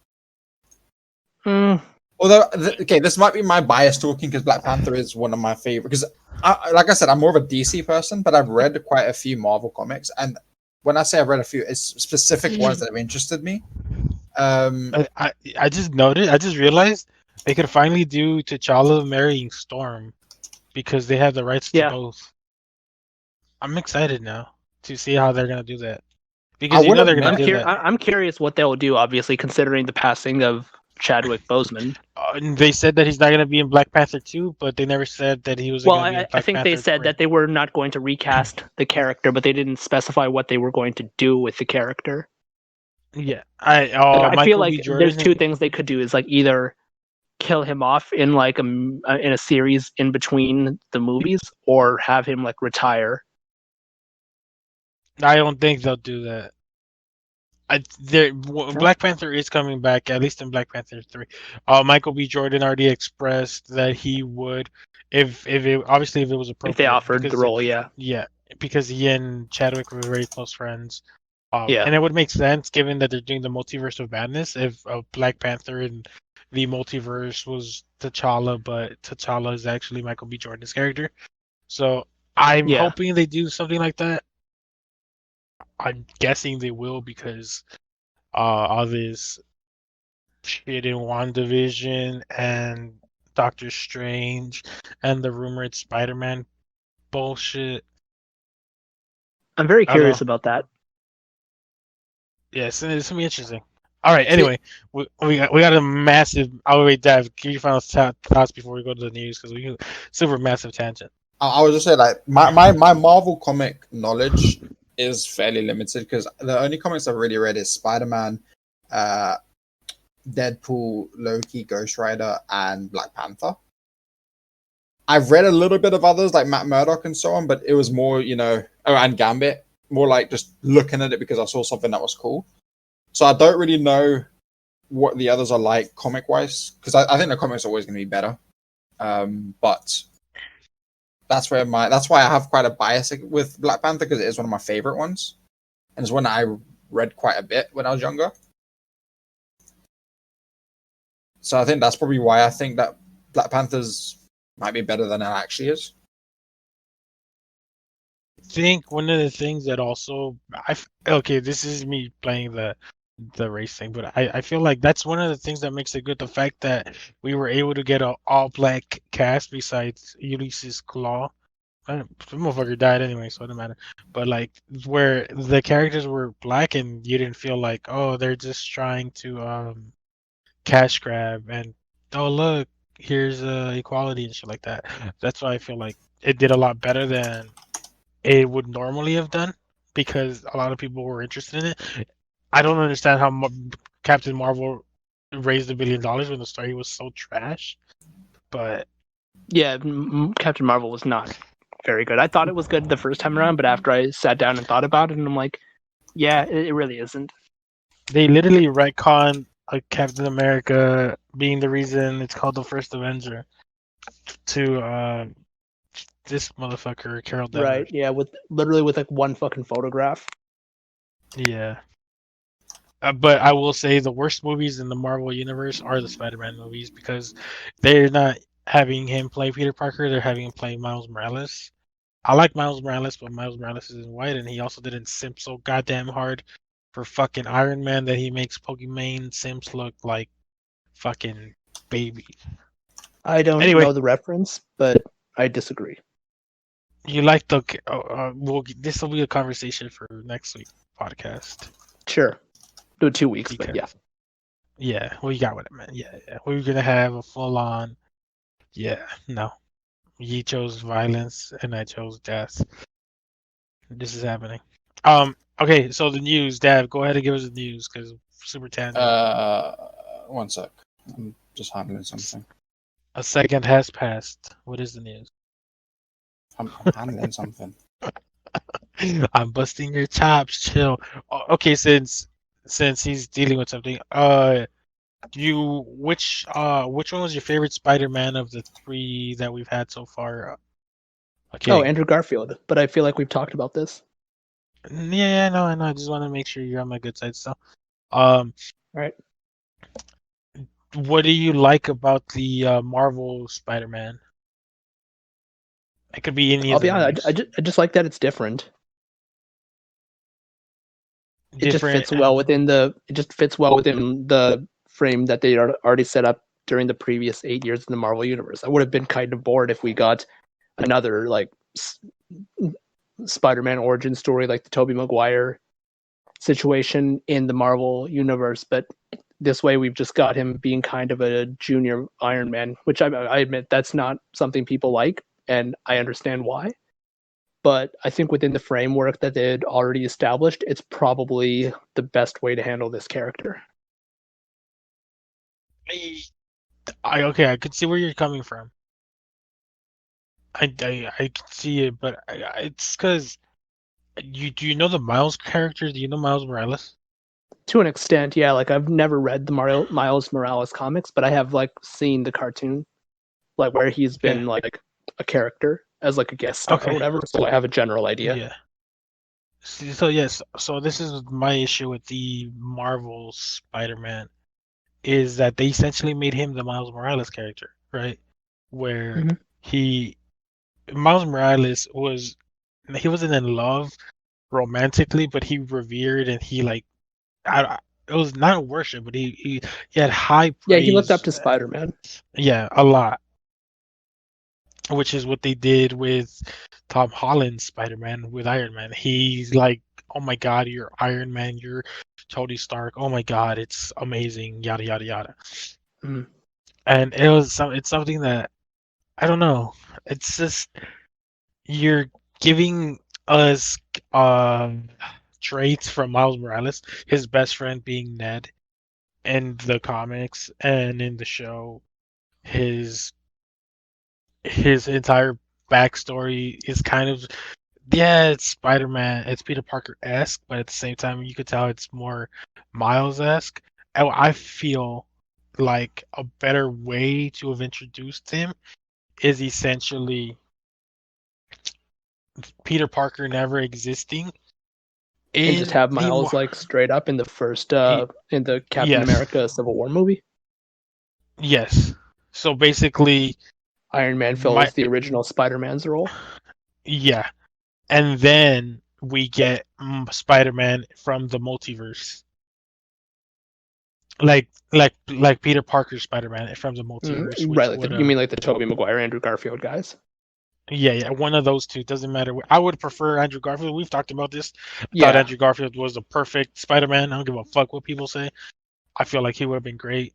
Although, this might be my bias talking because Black Panther is one of my favorite. Because, like I said, I'm more of a DC person, but I've read quite a few Marvel comics. And when I say I've read a few, it's specific ones that have interested me. I just realized they could finally do T'Challa marrying Storm because they have the rights to both. I'm excited now to see how they're gonna do that because they're gonna do that. I'm curious what they'll do. Obviously, considering the passing of Chadwick Boseman, they said that he's not gonna be in Black Panther 2, but they never said that he was. Gonna be in Black I think Panther they said 3. that they were not going to recast the character, but they didn't specify what they were going to do with the character. Yeah, I feel like there's two things they could do: is like either kill him off in like in a series in between the movies, or have him like retire. I don't think they'll do that. Black Panther is coming back, at least in Black Panther 3. Michael B. Jordan already expressed that he would, if it was appropriate. If they offered the role, yeah, because he and Chadwick were very close friends. Yeah, and it would make sense given that they're doing the multiverse of madness if Black Panther in the multiverse was T'Challa, but T'Challa is actually Michael B. Jordan's character. So I'm hoping they do something like that. I'm guessing they will because all this shit in WandaVision and Doctor Strange and the rumored Spider-Man bullshit. I'm very curious about that. Yes, it's gonna be interesting. All right. Anyway, we got a massive. I'll wait, Dev. Give your final thoughts before we go to the news because we super massive tangent. I was just saying, like my Marvel comic knowledge is fairly limited because the only comics I've really read is Spider-Man, Deadpool, Loki, Ghost Rider, and Black Panther. I've read a little bit of others like Matt Murdock and so on, but it was more, and Gambit, more like just looking at it because I saw something that was cool. So I don't really know what the others are like comic-wise because I think the comics are always going to be better. But that's why I have quite a bias with Black Panther, because it is one of my favorite ones, and it's one that I read quite a bit when I was younger. So I think that's probably why I think that Black Panther's might be better than it actually is. I think one of the things that also okay, this is me playing the race thing, but I feel like that's one of the things that makes it good. The fact that we were able to get an all black cast besides Ulysses Claw. The motherfucker died anyway, so it doesn't matter. But like where the characters were black and you didn't feel like, oh, they're just trying to cash grab and oh look, here's equality and shit like that. That's why I feel like it did a lot better than it would normally have done because a lot of people were interested in it. I don't understand how Captain Marvel raised $1 billion when the story was so trash. But yeah, Captain Marvel was not very good. I thought it was good the first time around, but after I sat down and thought about it, and I'm like, yeah, it really isn't. they literally retconned Captain America being the reason it's called the First Avenger to this motherfucker Carol Danvers. Right? Yeah, with like one fucking photograph. Yeah. But I will say the worst movies in the Marvel universe are the Spider-Man movies because they're not having him play Peter Parker; they're having him play Miles Morales. I like Miles Morales, but Miles Morales is in white, and he also didn't simp so goddamn hard for fucking Iron Man that he makes Pokemon simps look like fucking babies. I don't know the reference, but I disagree. You like the? This will be a conversation for next week's podcast. Sure, do it 2 weeks, but yeah. Yeah, we got what it meant. Yeah. We're gonna have a full on. Yeah, no. You chose violence and I chose death. This is happening. Okay, so the news, Dad, go ahead and give us the news because super tangent. 1 sec. I'm just handling something. A second has passed. What is the news? I'm handling something. I'm busting your chops. Chill. Okay, since he's dealing with something, which one was your favorite Spider-Man of the 3 that we've had so far? Okay. Oh, Andrew Garfield. But I feel like we've talked about this. Yeah, I know. I just want to make sure you're on my good side. So, right. What do you like about the Marvel Spider-Man? It could be any. I'll be honest. I just like that it's different. It just fits well within the frame that they already set up during the previous 8 years in the Marvel universe. I would have been kind of bored if we got another like Spider-Man origin story like the Tobey Maguire situation in the Marvel universe, but this way we've just got him being kind of a junior Iron Man, which I admit that's not something people like, and I understand why. But I think within the framework that they'd already established, it's probably the best way to handle this character. I could see where you're coming from. I can see it, but it's because do you know the Miles character? Do you know Miles Morales? To an extent, yeah. Like I've never read the Miles Morales comics, but I have like seen the cartoon, like where he's been like a character as like a guest star or whatever. So I have a general idea. Yeah. So yes, so this is my issue with the Marvel Spider-Man, is that they essentially made him the Miles Morales character, right? Where Miles Morales he wasn't in love romantically, but he revered and he like it was not worship, but he had high praise. Yeah, he looked up to Spider-Man. Yeah, a lot. Which is what they did with Tom Holland's Spider-Man with Iron Man. He's like, oh my god, you're Iron Man, you're Tony Stark. Oh my god, it's amazing, yada yada yada. Mm. And it's something that I don't know. It's just you're giving us traits from Miles Morales, his best friend being Ned in the comics, and in the show his entire backstory is kind of it's Spider-Man, it's Peter Parker-esque, but at the same time you could tell it's more Miles-esque. And I feel like a better way to have introduced him is essentially Peter Parker never existing And just in have the Miles like straight up in the first in the Captain yes, America Civil War movie. yes. So basically, Iron Man my fills the original Spider-Man's role. yeah, and then we get Spider-Man from the multiverse, like Peter Parker Spider-Man from the multiverse, Right, which like would you mean like the Tobey Maguire, Andrew Garfield guys? yeah, one of those two doesn't matter. I would prefer Andrew Garfield. We've talked about this. I thought Yeah. Andrew Garfield was the perfect Spider-Man. I don't give a fuck what people say. I feel like he would have been great.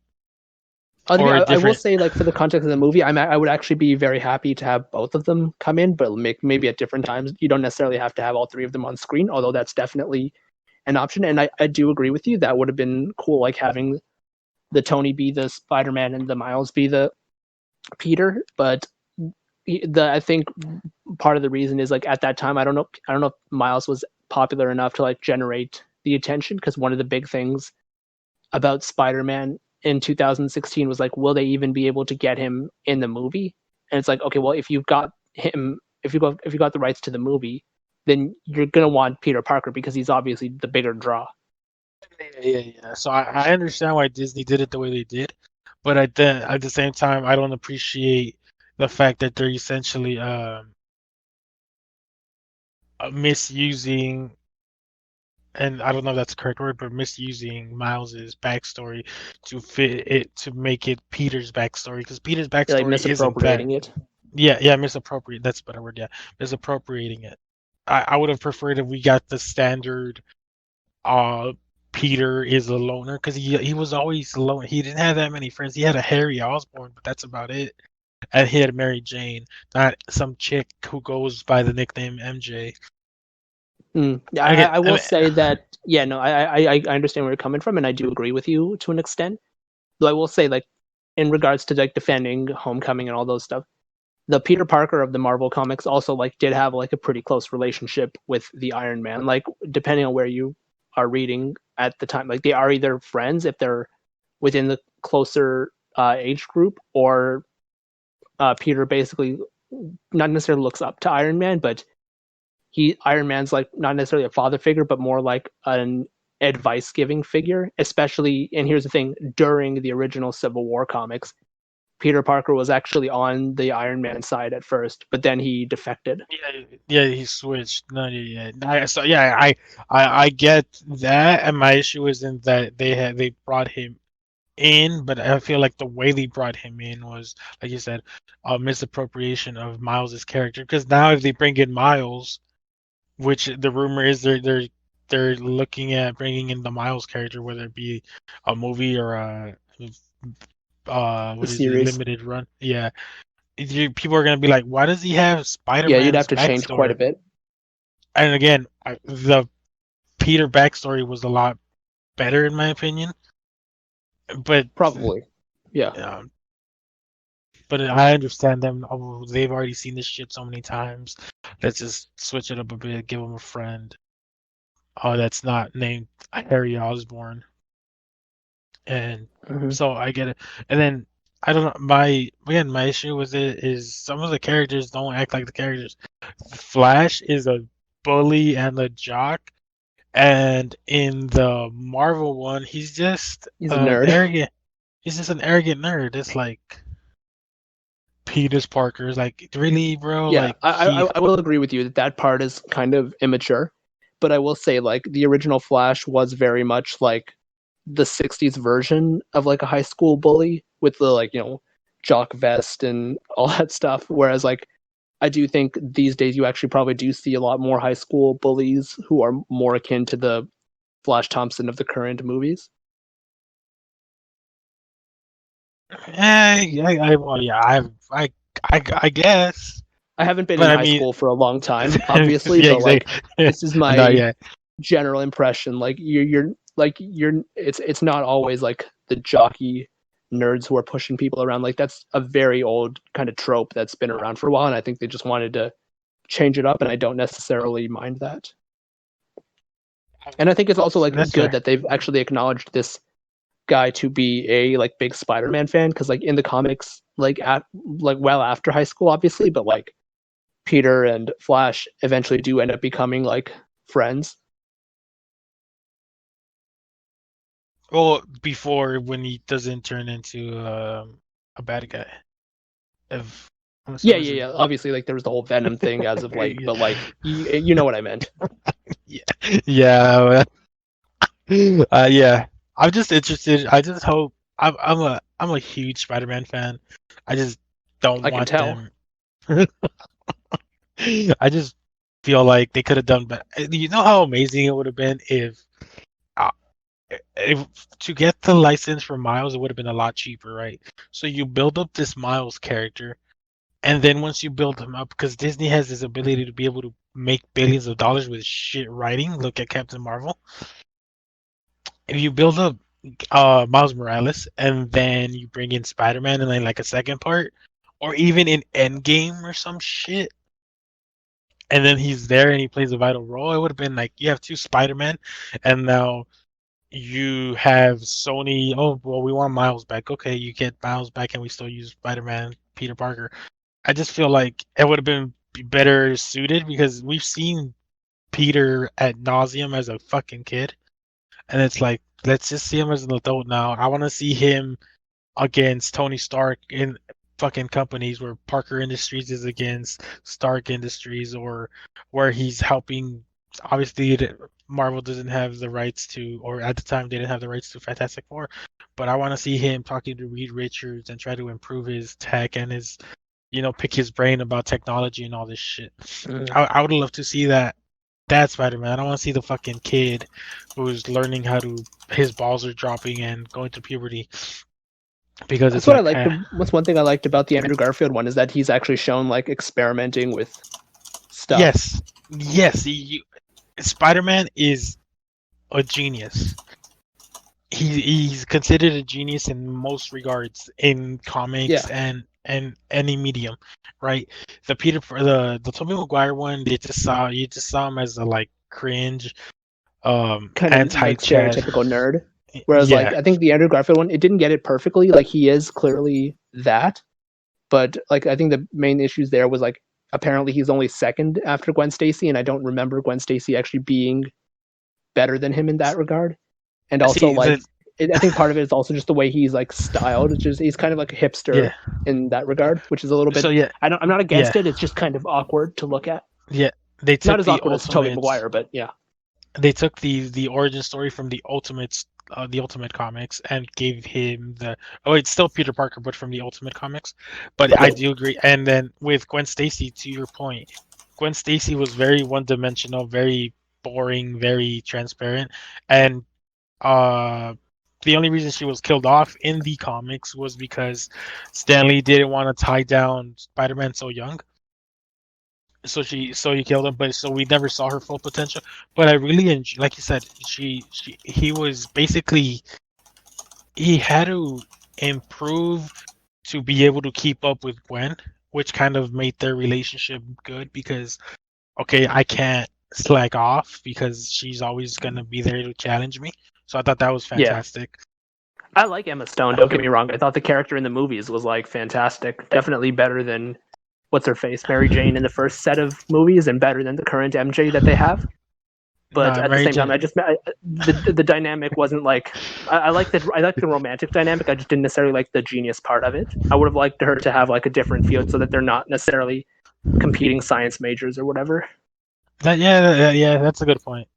Or a I will different. say, like for the context of the movie, I would actually be very happy to have both of them come in, but maybe at different times. You don't necessarily have to have all three of them on screen, although that's definitely an option. And I do agree with you. That would have been cool, like having the Tony be the Spider-Man and the Miles be the Peter. But I think part of the reason is like at that time, I don't know if Miles was popular enough to like generate the attention, because one of the big things about Spider-Man in 2016 was like, will they even be able to get him in the movie? And it's like, okay, well, if you've got him, if you got the rights to the movie, then you're gonna want Peter Parker because he's obviously the bigger draw. Yeah. So I understand why Disney did it the way they did, but at the same time, I don't appreciate the fact that they're essentially misusing, and I don't know if that's the correct word, but misusing Miles's backstory to fit it to make it Peter's backstory, because Peter's They're like backstory isn't that. misappropriating it. Yeah, misappropriate. That's a better word. Yeah, misappropriating it. I would have preferred if we got the standard. Uh, Peter is a loner because he was always alone. He didn't have that many friends. He had a Harry Osborn, but that's about it. And he had Mary Jane, not some chick who goes by the nickname MJ. Yeah, Again, I will say that. Yeah, no, I understand where you're coming from, and I do agree with you to an extent. Though I will say, like, in regards to like defending Homecoming and all those stuff, the Peter Parker of the Marvel comics also like did have like a pretty close relationship with the Iron Man. Like, depending on where you are reading at the time, like they are either friends if they're within the closer age group, or Peter basically not necessarily looks up to Iron Man, but Iron Man's like not necessarily a father figure, but more like an advice giving figure. Especially, and here's the thing: during the original Civil War comics, Peter Parker was actually on the Iron Man side at first, but then he defected. yeah, he switched. No, yeah. So yeah, I get that, and my issue isn't that they brought him in, but I feel like the way they brought him in was, like you said, a misappropriation of Miles's character. Because now if they bring in Miles, which the rumor is they're looking at bringing in the Miles character, whether it be a movie or a The what is it, series. limited run. Yeah, people are gonna be like, why does he have Yeah, you'd have Spider-Man's to change quite a backstory? bit. And again, the Peter backstory was a lot better in my opinion, but Probably. Yeah. um, but I understand them. Oh, they've already seen this shit so many times. Let's just switch it up a bit, give them a friend. Oh, that's not named Harry Osborn. And Mm-hmm. so I get it. And then I don't know. My issue with it is some of the characters don't act like the characters. Flash is a bully and a jock, and in the Marvel one, he's just He's a nerd. arrogant. He's just an arrogant nerd. It's like Peter Parker's like, really, bro? Yeah, Like he, I will agree with you that that part is kind of immature, but I will say like the original Flash was very much like the 60s version of like a high school bully with the like, jock vest and all that stuff, whereas like I do think these days you actually probably do see a lot more high school bullies who are more akin to the Flash Thompson of the current movies. well, yeah, I guess, I haven't been in but I high mean, school for a long time, obviously, yeah, but like exactly. this is No, my yeah, general impression. Like you're it's not always like the jockey nerds who are pushing people around. Like that's a very old kind of trope that's been around for a while, and I think they just wanted to change it up, and I don't necessarily mind that. And I think it's also like that's good fair. that they've actually acknowledged this guy to be a like big Spider-Man fan, because like in the comics, like well after high school, obviously, but like Peter and Flash eventually do end up becoming like friends. Well, before when he doesn't turn into a bad guy. If Yeah. Obviously, like there was the whole Venom thing as of like, but like you know what I meant. Yeah. Yeah. I'm just interested. I just hope I'm a huge Spider-Man fan. I just don't I can want tell. them. I just feel like they could have done better. You know how amazing it would have been uh, if to get the license for Miles, it would have been a lot cheaper, right? So you build up this Miles character, and then once you build him up, because Disney has this ability to be able to make billions of dollars with shit writing. Look at Captain Marvel. If you build up Miles Morales and then you bring in Spider-Man and then like a second part, or even in Endgame or some shit, and then he's there and he plays a vital role, it would have been like you have two Spider-Man, and now you have Sony. Oh well, we want Miles back. Okay, you get Miles back, and we still use Spider-Man, Peter Parker. I just feel like it would have been better suited because we've seen Peter at nauseum as a fucking kid, and it's like let's just see him as an adult now. I want to see him against Tony Stark in fucking companies where Parker Industries is against Stark Industries, or where he's helping. Obviously, Marvel doesn't have the rights to, or at the time they didn't have the rights to Fantastic Four, but I want to see him talking to Reed Richards and try to improve his tech and his, pick his brain about technology and all this shit. I would love to see that Spider-Man. I don't want to see the fucking kid who's learning how to, his balls are dropping and going through puberty. Because That's it's what I like, liked. What's one thing I liked about the Andrew Garfield one is that he's actually shown like experimenting with stuff. yes, Spider-Man is a genius. He's considered a genius in most regards in comics Yeah. and any medium, right? The Tobey Maguire one, you just saw him as a like cringe, Kind of like anti-chat. stereotypical nerd. Whereas like Yeah, I think the Andrew Garfield one, it didn't get it perfectly. Like he is clearly that, but like I think the main issues there was like apparently he's only second after Gwen Stacy, and I don't remember Gwen Stacy actually being better than him in that regard. And also see, like I think part of it is also just the way he's like styled. It's just he's kind of like a hipster yeah. in that regard, which is a little bit. So yeah, I'm not yeah, against it. It's just kind of awkward to look at. yeah. They Not took as the awkward as Tobey ultimate. Maguire, but yeah. They took the origin story from the Ultimate comics and gave him it's still Peter Parker but from the Ultimate comics. But I do agree. And then with Gwen Stacy, to your point, Gwen Stacy was very one-dimensional, very boring, very transparent, and the only reason she was killed off in the comics was because Stanley didn't want to tie down Spider-Man so young. So he killed him, but so we never saw her full potential. But I really enjoy, like you said, he was basically, he had to improve to be able to keep up with Gwen, which kind of made their relationship good because okay, I can't slack off because she's always gonna be there to challenge me. So I thought that was Yeah. fantastic. I like Emma Stone, don't get me wrong. I thought the character in the movies was like fantastic. Definitely better than what's her face, Mary Jane in the first set of movies, and better than the current MJ that they have. But at the Mary same time, Jane. the dynamic wasn't like I like the romantic dynamic. I just didn't necessarily like the genius part of it. I would have liked her to have like a different field so that they're not necessarily competing science majors or whatever. Yeah, that's a good point.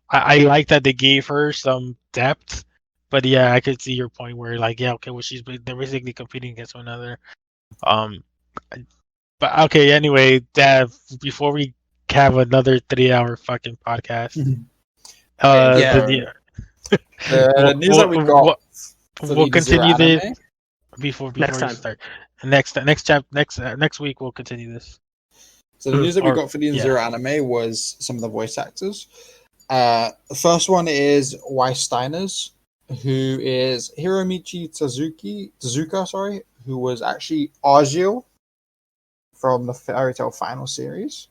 I like that they gave her some depth, but yeah, I could see your point where like yeah, okay, well they're basically competing against one another. Um, but okay, anyway, Dav, before we have another 3 hour fucking podcast, the news that we got for we'll the Zero continue this anime. before Next you time. start. Next week we'll continue this. So the news that we Or- got for the yeah. Zero anime was some of the voice actors. The first one is Weiss Steiners, who is Hiromichi Tezuka, who was actually Argyle from the Fairy Tail Final series.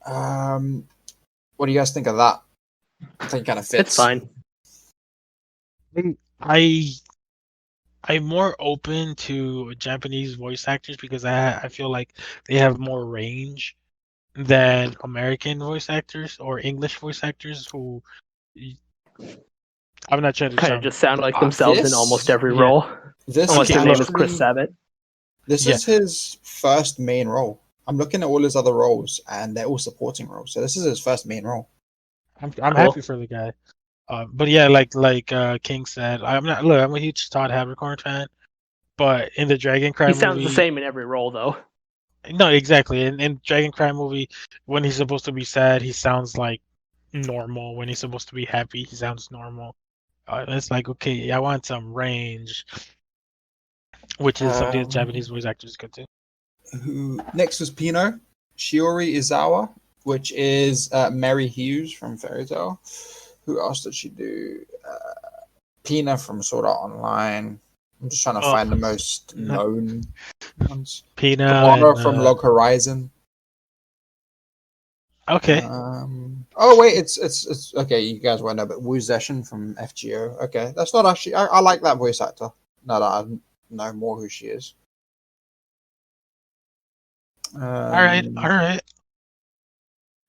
What do you guys think of that? I think it kind of fits. It's fine. I I'm more open to Japanese voice actors because I feel like they have more range than American voice actors or English voice actors who I'm not trying to Kind of sound just sound like off. themselves in almost This every Yeah. role. this Unless is their name is Chris actually Sabat. this Yeah. is his first main role. I'm looking at all his other roles, and they're all supporting roles. So this is his first main role. I'm Cool. happy for the guy. But yeah, like King said, I'm a huge Todd Havercorn fan, but in the Dragon Cry He sounds the movie, same in every role, though. no, exactly. In Dragon Cry movie, when he's supposed to be sad, he sounds like normal. When he's supposed to be happy, he sounds normal. It's like, okay, I want some range, which is something that Japanese voice actors could do. Who next was Pino Shiori Izawa, which is Mary Hughes from Fairy Tail. Who else did she do? Pina from Sword Art Online. I'm just trying to Oh, find the most known ones. Pina Kamara and from Log Horizon. okay. Oh wait, it's okay. You guys won't know, but Wu Zeshin from FGO. Okay, that's not actually. I like that voice actor. Now that I know more who she is. All right.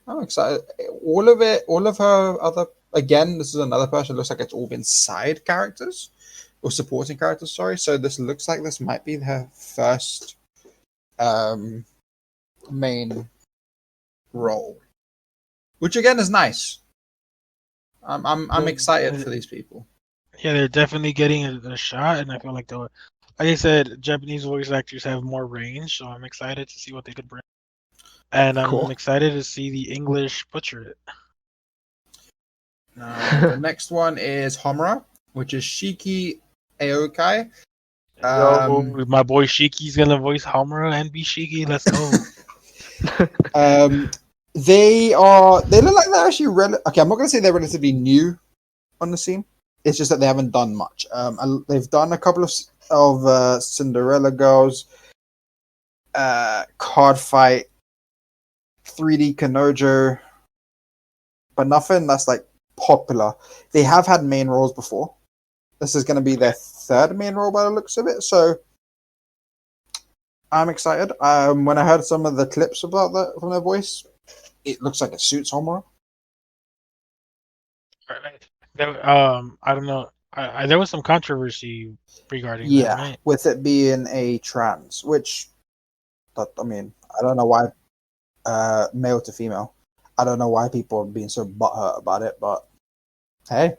I'm excited. All of it, all of her other. Again, this is another person. Looks like it's all been side characters or supporting characters. Sorry. So this looks like this might be her first main role, which again is nice. I'm excited for these people. Yeah, they're definitely getting a shot, and I feel like like I said, Japanese voice actors have more range, so I'm excited to see what they could bring. And I'm excited to see the English butcher it. The next one is Homura, which is Shiki Aokai. Yo, my boy Shiki's gonna voice Homura and be Shiki. Let's go. They look like they're actually okay. I'm not gonna say they're relatively new on the scene. It's just that they haven't done much. They've done a couple of Cinderella Girls, Card Fight, 3D Kanojo, but nothing that's like popular. They have had main roles before. This is going to be their third main role by the looks of it, so I'm excited. When I heard some of the clips about that from their voice, it looks like it suits Homura. I don't know. There was some controversy regarding that, right? With it being a trans, which, I mean, I don't know why, male to female. I don't know why people are being so butthurt about it, but hey,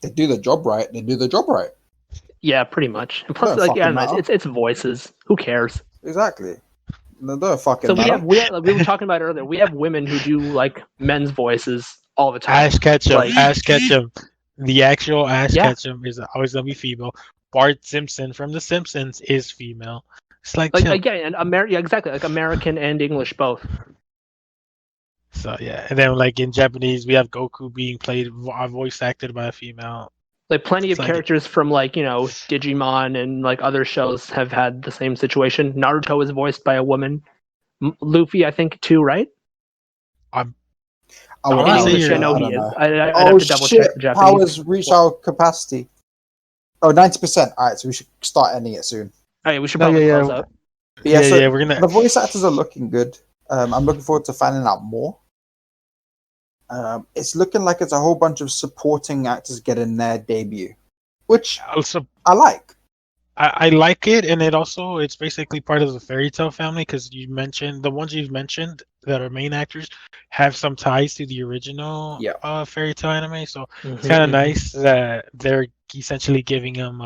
they do the job right. They do the job right. Yeah, pretty much. And plus, like, I don't know, it's voices. Who cares? Exactly. They don't fucking so matter. we were talking about earlier. We have women who do like men's voices all the time. Ash Ketchum. The actual Ash Ketchum is always gonna be female. Bart Simpson from The Simpsons is female. It's like again, and exactly, like American and English both. So yeah, and then like in Japanese, we have Goku being voice acted by a female. Like plenty of characters from like Digimon and like other shows have had the same situation. Naruto is voiced by a woman. Luffy, I think too, right? I know he is. I'd have to double check the Japanese. Powers reach our capacity. 90%. All right, so we should start ending it soon. All right, we should probably close out. We're gonna. The voice actors are looking good. I'm looking forward to finding out more. It's looking like it's a whole bunch of supporting actors getting their debut, which also I like. I like it, and it's basically part of the Fairy Tail family because you mentioned the ones you've mentioned that are main actors have some ties to the original Fairy Tail anime, so it's kind of nice that they're essentially giving them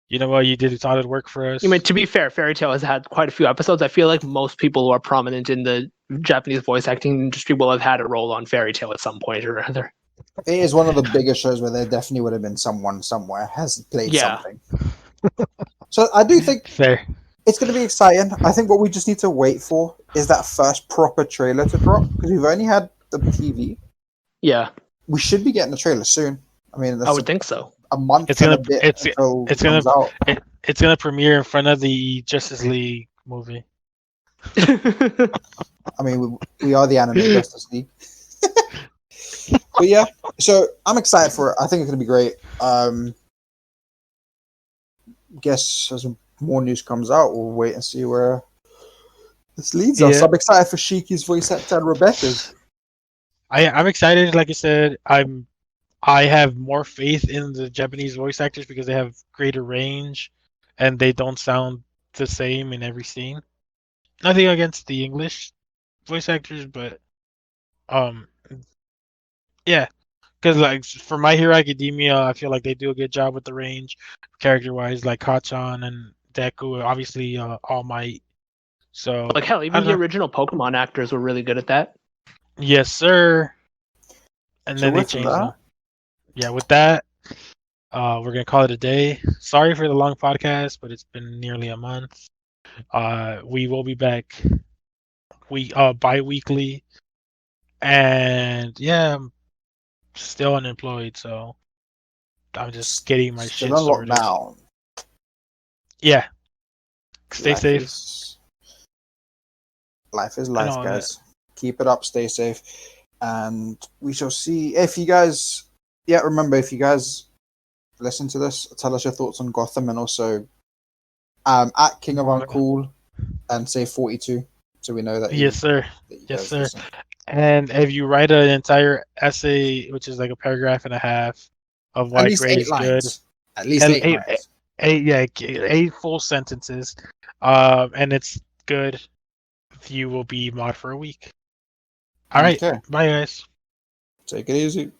you know what, you did solid work for us. I mean, to be fair, Fairy Tail has had quite a few episodes. I feel like most people who are prominent in the Japanese voice acting industry will have had a role on Fairy Tail at some point or other. It is one of the bigger shows where there definitely would have been someone somewhere has played something. So I do think it's going to be exciting. I think what we just need to wait for is that first proper trailer to drop because we've only had the TV. Yeah, we should be getting the trailer soon. I mean, I would think so. A month. It's gonna premiere in front of the Justice League movie. I mean, we are the anime Justice League. But yeah, so I'm excited for it. I think it's gonna be great. guess as more news comes out, we'll wait and see where this leads us. I'm excited for Shiki's voice actor and Rebecca's. I'm excited. Like I said, I have more faith in the Japanese voice actors because they have greater range, and they don't sound the same in every scene. Nothing against the English voice actors, but yeah, because like for My Hero Academia, I feel like they do a good job with the range, character-wise, like Kachan and Deku, obviously All Might. So like hell, even the original Pokemon actors were really good at that. Yes, sir. And So then they with changed that, them. Yeah, with that, we're gonna call it a day. Sorry for the long podcast, but it's been nearly a month. We will be back bi-weekly, and yeah, I'm still unemployed, so I'm just getting my still shit on sorted. lockdown. Yeah. Stay safe. Life is life, know guys. Keep it up, stay safe, and we shall see if you guys. Yeah, remember if you guys listen to this, tell us your thoughts on Gotham, and also at King of Uncool and say 42, so we know that. Yes, sir. Yes, sir. Listen. And if you write an entire essay, which is like a paragraph and a half, of why Gray is good, at least eight lines. Eight full sentences, and it's good, you will be mod for a week. All right, bye guys. Take it easy.